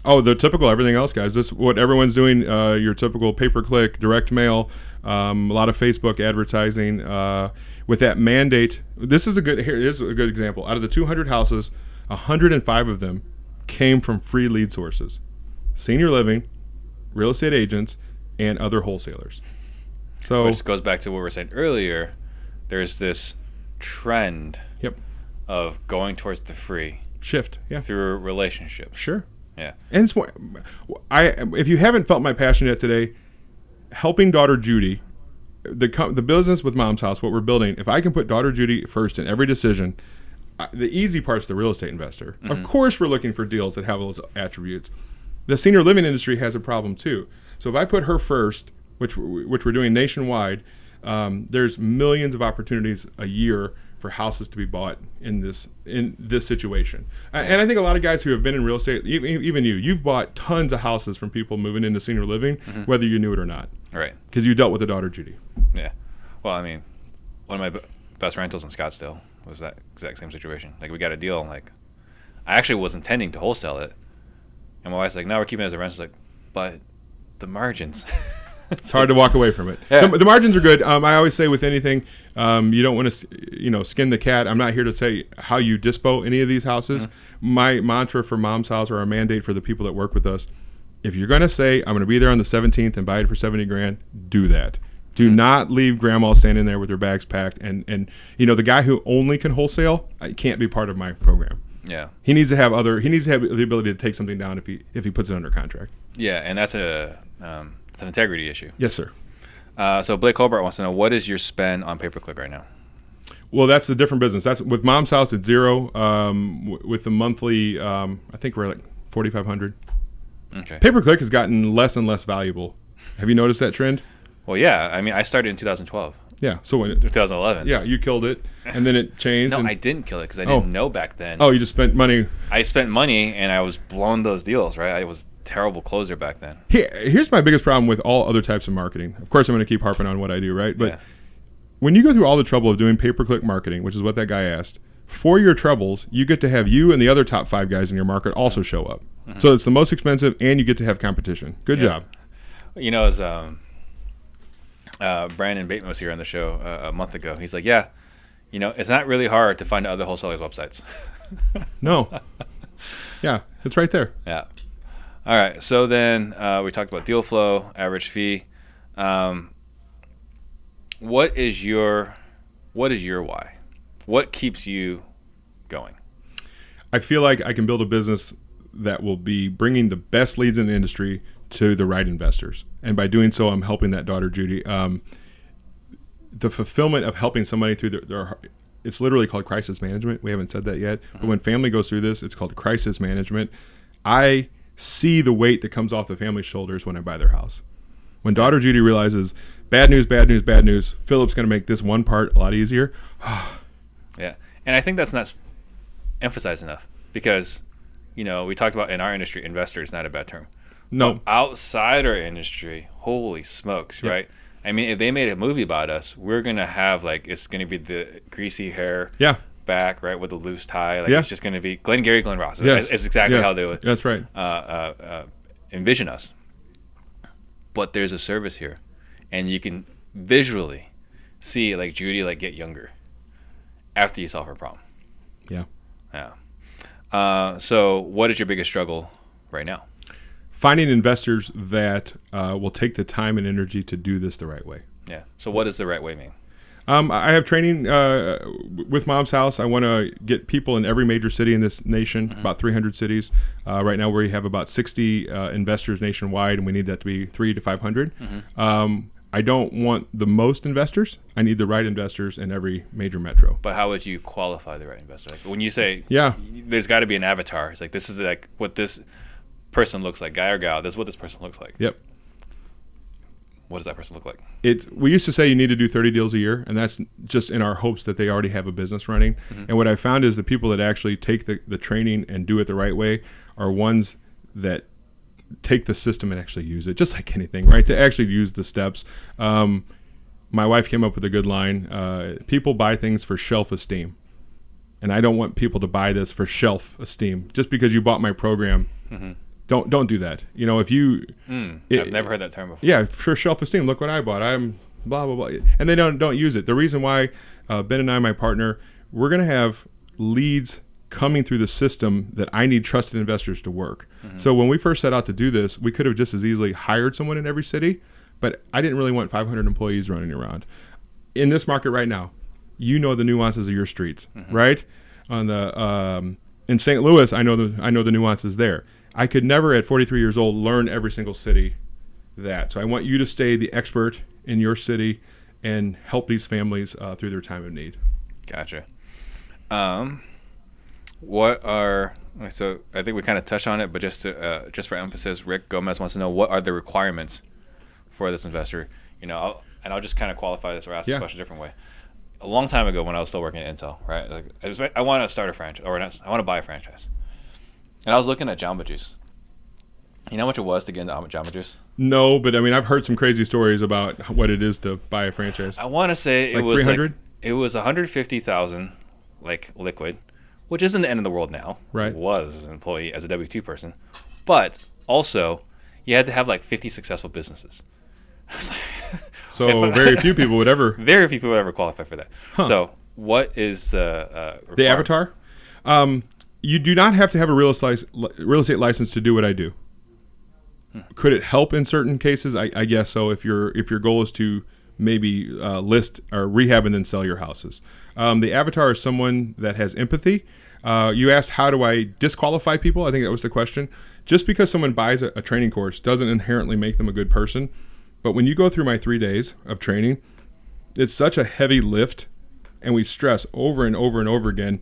Oh, the typical everything else, guys. This what everyone's doing. Your typical pay-per-click, direct mail, a lot of Facebook advertising. With that mandate, this is a good example. Out of the 200 houses, 105 of them came from free lead sources: senior living, real estate agents, and other wholesalers. So, which goes back to what we were saying earlier. There's this trend of going towards the free shift through relationships. Sure. Yeah. And it's more, if you haven't felt my passion yet today, helping daughter Judy, the business with Mom's House, what we're building, if I can put daughter Judy first in every decision, the easy part's the real estate investor. Mm-hmm. Of course we're looking for deals that have those attributes. The senior living industry has a problem too. So if I put her first, which we're doing nationwide, there's millions of opportunities a year for houses to be bought in this situation. And I think a lot of guys who have been in real estate, even you've bought tons of houses from people moving into senior living, whether you knew it or not. Right. Because you dealt with the daughter Judy. Yeah. Well, I mean, one of my best rentals in Scottsdale was that exact same situation. Like, we got a deal, and like, I actually was intending to wholesale it, and my wife's like, "No, we're keeping it as a rental." She's like, "But the margins." It's hard to walk away from it. Yeah. The margins are good. I always say with anything, you don't want to, skin the cat. I'm not here to say how you dispo any of these houses. My mantra for Mom's House, or our mandate for the people that work with us, if you're going to say, I'm going to be there on the 17th and buy it for $70,000, do that. Do not leave grandma standing there with her bags packed. And the guy who only can wholesale can't be part of my program. Yeah. He needs to have the ability to take something down if he puts it under contract. Yeah, and that's it's an integrity issue. Yes, sir. So Blake Hobart wants to know, what is your spend on pay-per-click right now? Well, that's a different business. That's with Mom's House at zero. With the monthly, I think we're like $4,500. Okay. Pay-per-click has gotten less and less valuable. Have you noticed that trend? Well, yeah. I mean, I started in 2012. Yeah. So when 2011. Yeah, you killed it, and then it changed. No, I didn't kill it because I didn't know back then. Oh, you just spent money. I spent money, and I was blowing those deals, right? I was a terrible closer back then. Here's my biggest problem with all other types of marketing. Of course, I'm going to keep harping on what I do, right? But when you go through all the trouble of doing pay-per-click marketing, which is what that guy asked, for your troubles, you get to have you and the other top 5 guys in your market also show up. So it's the most expensive, and you get to have competition. Good job. As Brandon Bateman was here on the show a month ago, he's like, it's not really hard to find other wholesalers' websites. No. Yeah, it's right there. Yeah. All right. So then we talked about deal flow, average fee. What is your why? What keeps you going? I feel like I can build a business that will be bringing the best leads in the industry to the right investors. And by doing so, I'm helping that daughter, Judy. The fulfillment of helping somebody through their it's literally called crisis management. We haven't said that yet. But when family goes through this, it's called crisis management. I see the weight that comes off the family's shoulders when I buy their house. When daughter Judy realizes, bad news, bad news, bad news, Philip's going to make this one part a lot easier. Yeah. And I think that's not emphasized enough because, we talked about in our industry, investor is not a bad term. No. But outside our industry, holy smokes, right? I mean, if they made a movie about us, we're going to have, it's going to be the greasy hair back, right, with the loose tie. It's just going to be Glenn Ross. Yes. It's exactly how they would That's right. Envision us. But there's a service here, and you can visually see, Judy, get younger after you solve her problem. Yeah. Yeah. So what is your biggest struggle right now? Finding investors that will take the time and energy to do this the right way. Yeah. So what does the right way mean? I have training with Mom's House. I want to get people in every major city in this nation, about 300 cities. Right now we have about 60 investors nationwide, and we need that to be 300 to 500. I don't want the most investors. I need the right investors in every major metro. But how would you qualify the right investor? When you say, there's got to be an avatar. It's this is what this person looks like, guy or gal. This is what this person looks like. Yep. What does that person look like? We used to say you need to do 30 deals a year, and that's just in our hopes that they already have a business running. And what I found is the people that actually take the training and do it the right way are ones that take the system and actually use it, just like anything, right? To actually use the steps. My wife came up with a good line. People buy things for shelf esteem. And I don't want people to buy this for shelf esteem. Just because you bought my program, don't do that. If you... I've never heard that term before. Yeah, for shelf esteem. Look what I bought. I'm blah, blah, blah. And they don't use it. The reason why Ben and I, my partner, we're going to have leads coming through the system that I need trusted investors to work. So when we first set out to do this, we could have just as easily hired someone in every city, but I didn't really want 500 employees running around. In this market right now, you know the nuances of your streets, right? On the in St. Louis, I know the nuances there. I could never at 43 years old learn every single city that. So I want you to stay the expert in your city and help these families through their time of need. Gotcha. So I think we kind of touched on it, but just for emphasis, Rick Gomez wants to know, what are the requirements for this investor? I'll just kind of qualify this or ask the question a different way. A long time ago, when I was still working at Intel, right? Like I want to start a franchise, or not, I want to buy a franchise, and I was looking at Jamba Juice. You know how much it was to get into Jamba Juice? No, but I mean, I've heard some crazy stories about what it is to buy a franchise. I want to say it was 300. It was $150,000, like liquid, which isn't the end of the world now. Right. It was as an employee, as a W-2 person, but also you had to have like 50 successful businesses. So very few people would ever qualify for that. So what is the avatar? You do not have to have a real estate license to do what I do. Could it help in certain cases? I guess so. If your goal is to maybe list or rehab and then sell your houses. The avatar is someone that has empathy. You asked, how do I disqualify people? I think that was the question. Just because someone buys a training course doesn't inherently make them a good person. But when you go through my 3 days of training, it's such a heavy lift, and we stress over and over and over again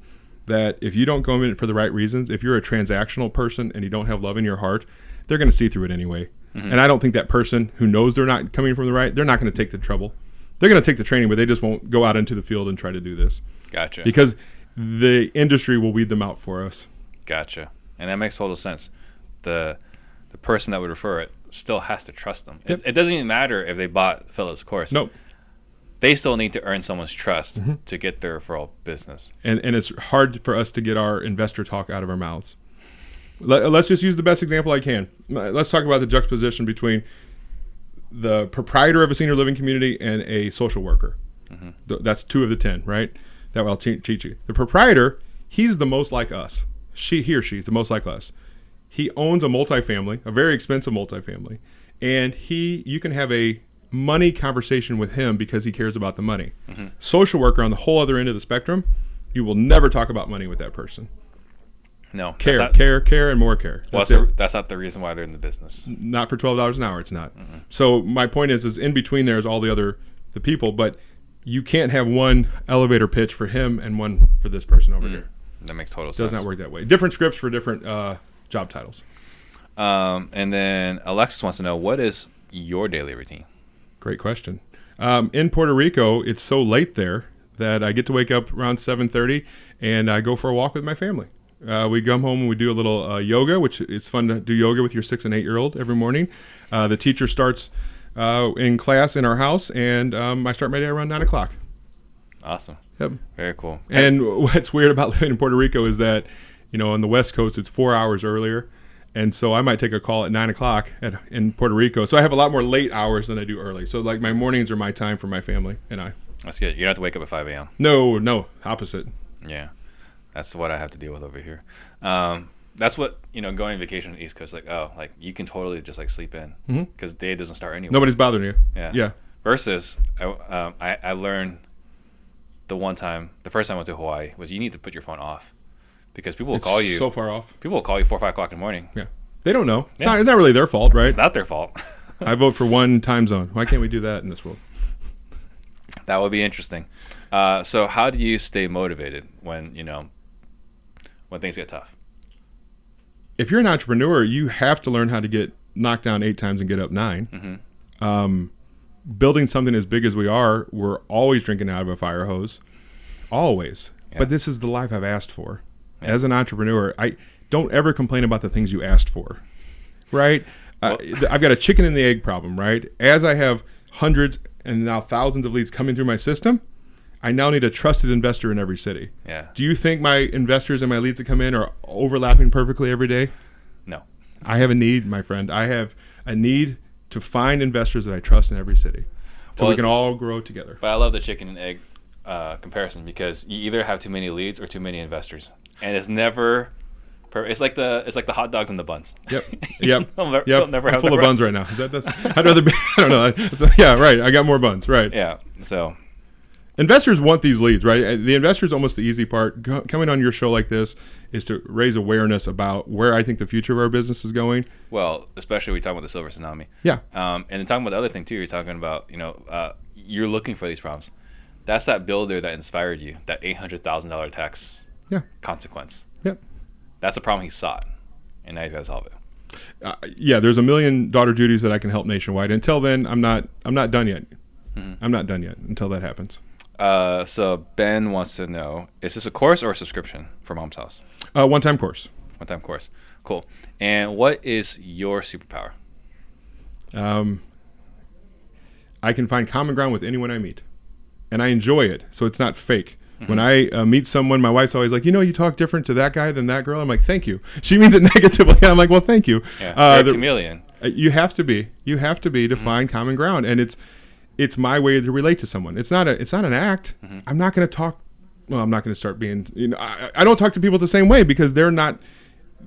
that if you don't go in for the right reasons, if you're a transactional person and you don't have love in your heart, they're going to see through it anyway. And I don't think that person who knows they're not coming from the right, they're not going to take the trouble. They're going to take the training, but they just won't go out into the field and try to do this. Gotcha. Because the industry will weed them out for us. Gotcha. And that makes total sense. The person that would refer it still has to trust them. Yep. It doesn't even matter if they bought Phillip's course. Nope. They still need to earn someone's trust to get their referral business. And it's hard for us to get our investor talk out of our mouths. Let's just use the best example I can. Let's talk about the juxtaposition between the proprietor of a senior living community and a social worker. That's 2 of the 10, right? That I'll teach you. The proprietor, he's the most like us. He or she's the most like us. He owns a multifamily, a very expensive multifamily, and you can have a money conversation with him because he cares about the money. Social worker on the whole other end of the spectrum, you will never talk about money with that person. No. Care, and more care. That's not the reason why they're in the business. Not for $12 an hour, it's not. So my point is in between there is all the people, but you can't have one elevator pitch for him and one for this person over here. That makes total sense. It does not work that way. Different scripts for different job titles. And then Alexis wants to know, what is your daily routine? Great question. In Puerto Rico, it's so late there that I get to wake up around 7:30 and I go for a walk with my family. We come home and we do a little yoga, which is fun to do yoga with your 6 and 8-year-old every morning. The teacher starts in class in our house, and I start my day around 9 o'clock. Awesome. Yep. Very cool. And what's weird about living in Puerto Rico is that, on the West Coast, it's 4 hours earlier. And so I might take a call at 9 o'clock in Puerto Rico. So I have a lot more late hours than I do early. So like my mornings are my time for my family and I. That's good. You don't have to wake up at 5 a.m. No, opposite. Yeah. That's what I have to deal with over here. That's what, going on vacation on the East Coast, you can totally just sleep in because the day doesn't start anyway. Nobody's bothering you. Yeah. Versus I learned the first time I went to Hawaii was you need to put your phone off because people will call you. So far off. People will call you 4 or 5 o'clock in the morning. Yeah. They don't know. It's not really their fault, right? It's not their fault. I vote for one time zone. Why can't we do that in this world? That would be interesting. So how do you stay motivated when things get tough? If you're an entrepreneur, you have to learn how to get knocked down 8 times and get up 9. Building something as big as we are, we're always drinking out of a fire hose. Always. Yeah. But this is the life I've asked for. Yeah. As an entrepreneur, I don't ever complain about the things you asked for, right? Well, I've got a chicken and the egg problem, right? As I have hundreds and now thousands of leads coming through my system, I now need a trusted investor in every city. Yeah. Do you think my investors and my leads that come in are overlapping perfectly every day? No. I have a need, my friend. I have a need to find investors that I trust in every city so we can all grow together. But I love the chicken and egg comparison because you either have too many leads or too many investors. and it's never. It's like the hot dogs and the buns. Yep. They'll never I'm have full the of buns right now. I'd rather be. I don't know. Yeah, right. I got more buns. Right. Yeah. So. Investors want these leads, right? The investor's almost the easy part. Coming on your show like this is to raise awareness about where I think the future of our business is going. Well, especially we talk about the silver tsunami. Yeah. And then talking about the other thing too, you're talking about, you're looking for these problems. That's that builder that inspired you, that $800,000 tax consequence. Yep. That's a problem he sought, and now he's got to solve it. Yeah, there's a million daughter Judys that I can help nationwide. Until then, I'm not done yet. Mm-hmm. I'm not done yet until that happens. So Ben wants to know, is this a course or a subscription for Mom's House? One-time course. One-time course. Cool. And what is your superpower? I can find common ground with anyone I meet. And I enjoy it, so it's not fake. Mm-hmm. When I meet someone, my wife's always like, you talk different to that guy than that girl. I'm like, thank you. She means it negatively. And I'm like, well, thank you. Yeah, you're a chameleon. You have to be. You have to be to find common ground. And it's my way to relate to someone. It's not an act. Mm-hmm. I'm not going to talk. Well, I'm not going to start being. I don't talk to people the same way because they're not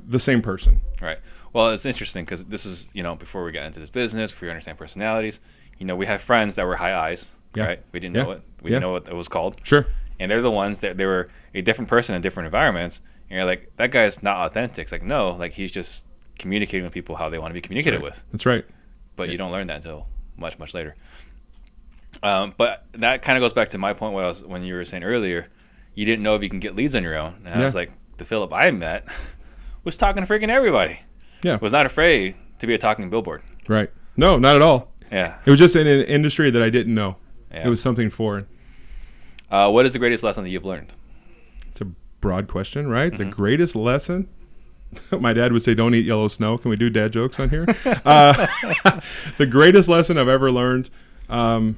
the same person. Right. Well, it's interesting because this is before we got into this business, before you understand personalities. We had friends that were high eyes. Yeah. Right. We didn't know it. We didn't know what it was called. Sure. And they're the ones that they were a different person in different environments. And you're like, that guy's not authentic. It's like, no, like he's just communicating with people how they want to be communicated with. That's right. But you don't learn that until much, much later. But that kind of goes back to my point when you were saying earlier, you didn't know if you can get leads on your own. And I was like, the Phillip I met was talking to freaking everybody. Yeah. Was not afraid to be a talking billboard. Right. No, not at all. Yeah. It was just in an industry that I didn't know. Yeah. It was something foreign. What is the greatest lesson that you've learned? It's a broad question, right? Mm-hmm. The greatest lesson? My dad would say, don't eat yellow snow. Can we do dad jokes on here? The greatest lesson I've ever learned, I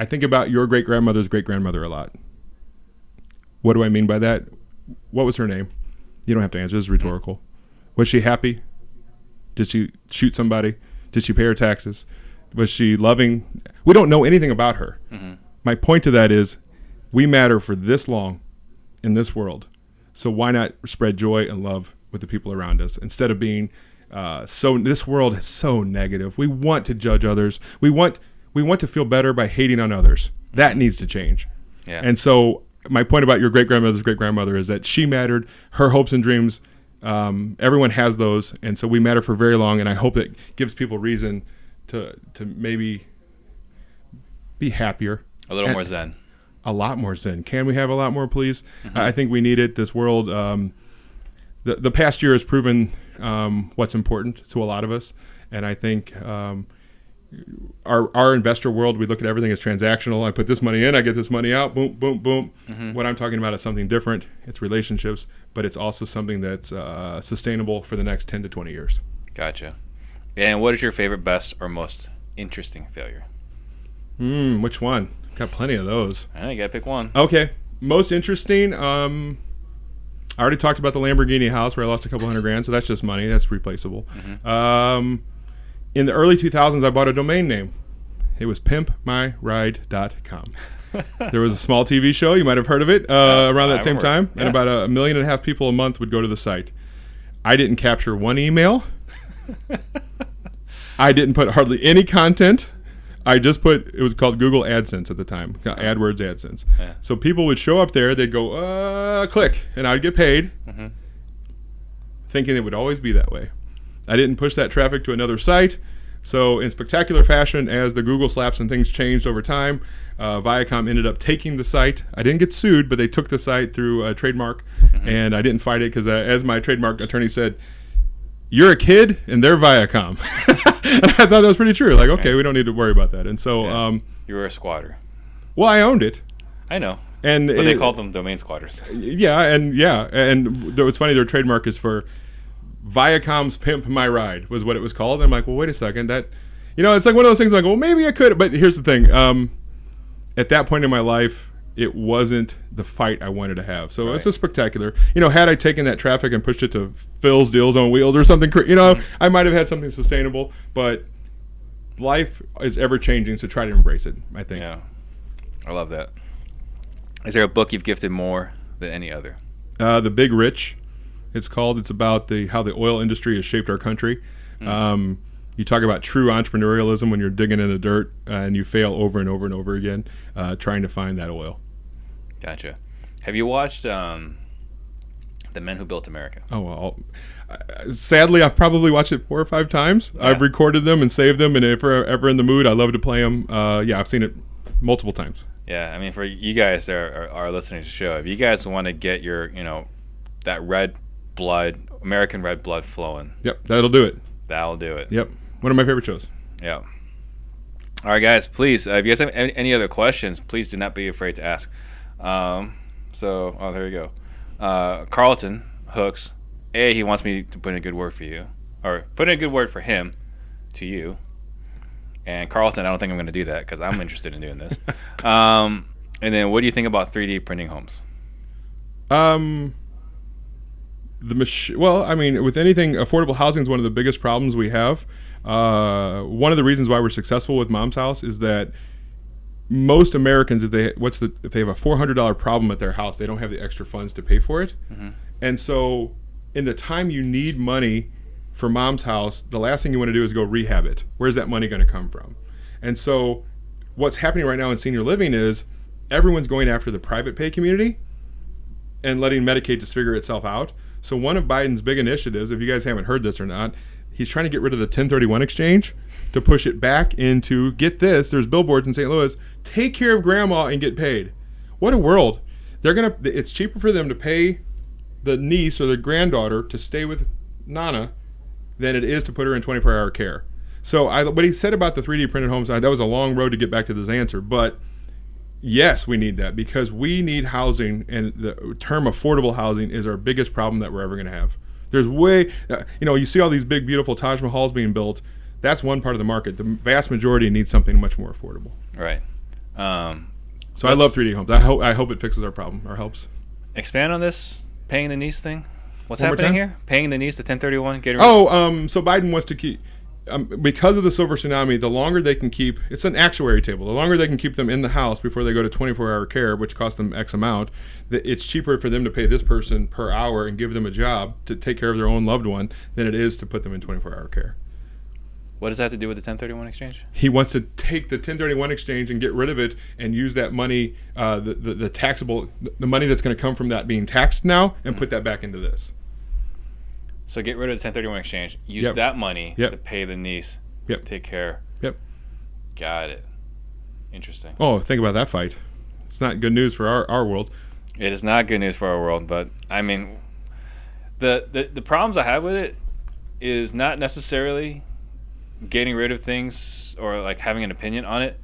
think about your great-grandmother's great-grandmother a lot. What do I mean by that? What was her name? You don't have to answer. It's rhetorical. Was she happy? Did she shoot somebody? Did she pay her taxes? Was she loving? We don't know anything about her. Mm-hmm. My point to that is we matter for this long in this world. So why not spread joy and love with the people around us instead of being this world is so negative. We want to judge others. We want to feel better by hating on others. That needs to change. Yeah. And so my point about your great-grandmother's great-grandmother is that she mattered. Her hopes and dreams, everyone has those. And so we matter for very long. And I hope it gives people reason to maybe be happier. A little more zen. A lot more zen. Can we have a lot more, please? Mm-hmm. I think we need it. This world, the past year has proven what's important to a lot of us. And I think our investor world, we look at everything as transactional. I put this money in, I get this money out, boom, boom, boom. Mm-hmm. What I'm talking about is something different. It's relationships, but it's also something that's sustainable for the next 10 to 20 years. Gotcha. And what is your favorite, best, or most interesting failure? Which one? Got plenty of those. I know, you got to pick one. Okay. Most interesting, I already talked about the Lamborghini house where I lost a couple $100,000, so that's just money. That's replaceable. Mm-hmm. In the early 2000s, I bought a domain name. It was pimpmyride.com. There was a small TV show, you might have heard of it, around that same time, and about 1.5 million people a month would go to the site. I didn't capture one email. I didn't put hardly any content. I just it was called Google AdSense at the time, AdWords AdSense. Yeah. So people would show up there, they'd go, click, and I'd get paid, thinking it would always be that way. I didn't push that traffic to another site. So in spectacular fashion, as the Google slaps and things changed over time, Viacom ended up taking the site. I didn't get sued, but they took the site through a trademark, and I didn't fight it because as my trademark attorney said, you're a kid and they're Viacom. And I thought that was pretty true. Like, okay, we don't need to worry about that. And so you were a squatter. Well, I owned it. I know. But they called them domain squatters. And what's funny, their trademark is for Viacom's Pimp My Ride was what it was called. And I'm like, well, wait a second. That, it's like one of those things like, well, maybe I could. But here's the thing. At that point in my life, it wasn't the fight I wanted to have. So it's a spectacular. Had I taken that traffic and pushed it to Phil's Deals on Wheels or something, I might have had something sustainable. But life is ever changing, so try to embrace it, I think. Yeah. I love that. Is there a book you've gifted more than any other? The Big Rich, it's called. It's about how the oil industry has shaped our country. You talk about true entrepreneurialism when you're digging in the dirt and you fail over and over and over again trying to find that oil. Gotcha. Have you watched The Men Who Built America? Oh, well, sadly, I've probably watched it 4 or 5 times. Yeah. I've recorded them and saved them, and if we're ever in the mood, I love to play them. Yeah, I've seen it multiple times. Yeah, I mean, for you guys that are listening to the show, if you guys want to get your, that red blood, American red blood flowing. Yep, that'll do it. That'll do it. Yep, one of my favorite shows. Yeah. All right, guys, please, if you guys have any other questions, please do not be afraid to ask. There you go. Carlton Hooks, he wants me to put in a good word for you, or put in a good word for him to you. And Carlton, I don't think I'm going to do that because I'm interested in doing this. And then what do you think about 3D printing homes? Well, I mean, with anything, affordable housing is one of the biggest problems we have. One of the reasons why we're successful with Mom's House is that most Americans, if they have a $400 problem at their house, they don't have the extra funds to pay for it. Mm-hmm. And so in the time you need money for Mom's House, the last thing you want to do is go rehab it. Where's that money going to come from? And so what's happening right now in senior living is everyone's going after the private pay community and letting Medicaid just figure itself out. So one of Biden's big initiatives, if you guys haven't heard this or not, he's trying to get rid of the 1031 exchange to push it back into, get this, there's billboards in St. Louis, take care of grandma and get paid. What a world. It's cheaper for them to pay the niece or the granddaughter to stay with Nana than it is to put her in 24-hour care. So what he said about the 3D printed homes, that was a long road to get back to this answer, but yes, we need that because we need housing, and the term affordable housing is our biggest problem that we're ever going to have. There's you see all these big, beautiful Taj Mahals being built. That's one part of the market. The vast majority needs something much more affordable. Right. So I love 3D homes. I hope it fixes our problem or helps. Expand on this paying the niece thing. What's happening here? Paying the niece, the 1031, getting rid so Biden wants to keep, because of the silver tsunami, the longer they can keep, it's an actuary table, the longer they can keep them in the house before they go to 24-hour care, which costs them X amount, it's cheaper for them to pay this person per hour and give them a job to take care of their own loved one than it is to put them in 24-hour care. What does that have to do with the 1031 exchange? He wants to take the 1031 exchange and get rid of it and use that money, the taxable, the money that's going to come from that being taxed now, and put that back into this. So get rid of the 1031 exchange. Use that money to pay the niece. To take care. Yep. Got it. Interesting. Oh, think about that fight. It's not good news for our world. It is not good news for our world, but I mean, the problems I have with it is not necessarily getting rid of things or like having an opinion on it.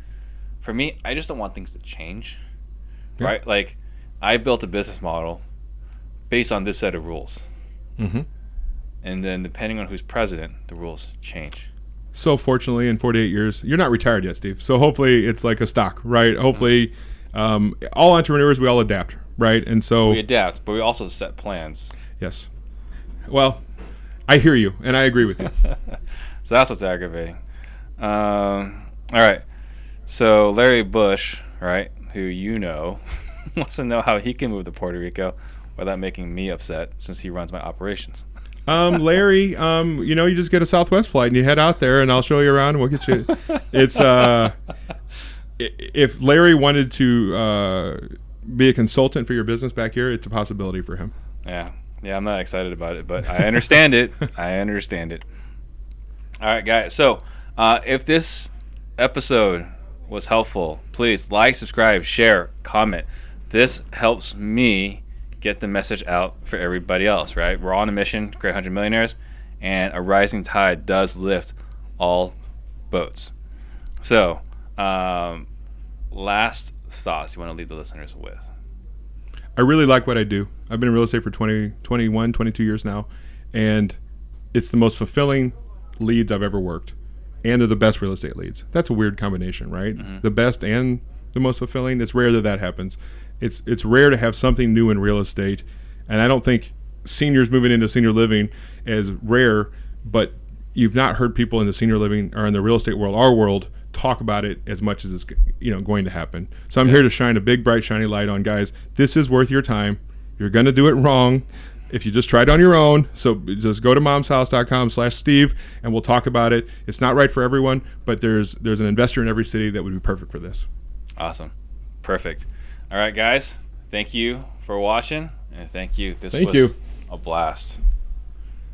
For me, I just don't want things to change. Right? Like, I built a business model based on this set of rules. Mm-hmm. And then depending on who's president, the rules change. So fortunately, in 48 years, you're not retired yet, Steve. So hopefully it's like a stock, right? Hopefully all entrepreneurs, we all adapt, right? And so we adapt, but we also set plans. Yes. Well, I hear you, and I agree with you. So that's what's aggravating. All right. So Larry Bush, right, who wants to know how he can move to Puerto Rico without making me upset since he runs my operations. Larry, you just get a Southwest flight and you head out there, and I'll show you around and we'll get you. It's if Larry wanted to be a consultant for your business back here, it's a possibility for him. Yeah, I'm not excited about it, but I understand it. All right, guys. So if this episode was helpful, please like, subscribe, share, comment. This helps me get the message out for everybody else, right? We're on a mission to create 100 millionaires, and a rising tide does lift all boats. So, last thoughts you want to leave the listeners with? I really like what I do. I've been in real estate for 22 years now, and it's the most fulfilling leads I've ever worked, and they're the best real estate leads. That's a weird combination, right? Mm-hmm. The best and the most fulfilling. It's rare that happens. It's rare to have something new in real estate, and I don't think seniors moving into senior living is rare, but you've not heard people in the senior living or in the real estate world, our world, talk about it as much as it's going to happen. So I'm here to shine a big, bright, shiny light on, guys. This is worth your time. You're going to do it wrong if you just try it on your own. So just go to momshouse.com/Steve and we'll talk about it. It's not right for everyone, but there's an investor in every city that would be perfect for this. Awesome. Perfect. All right, guys. Thank you for watching, and thank you. This was a blast.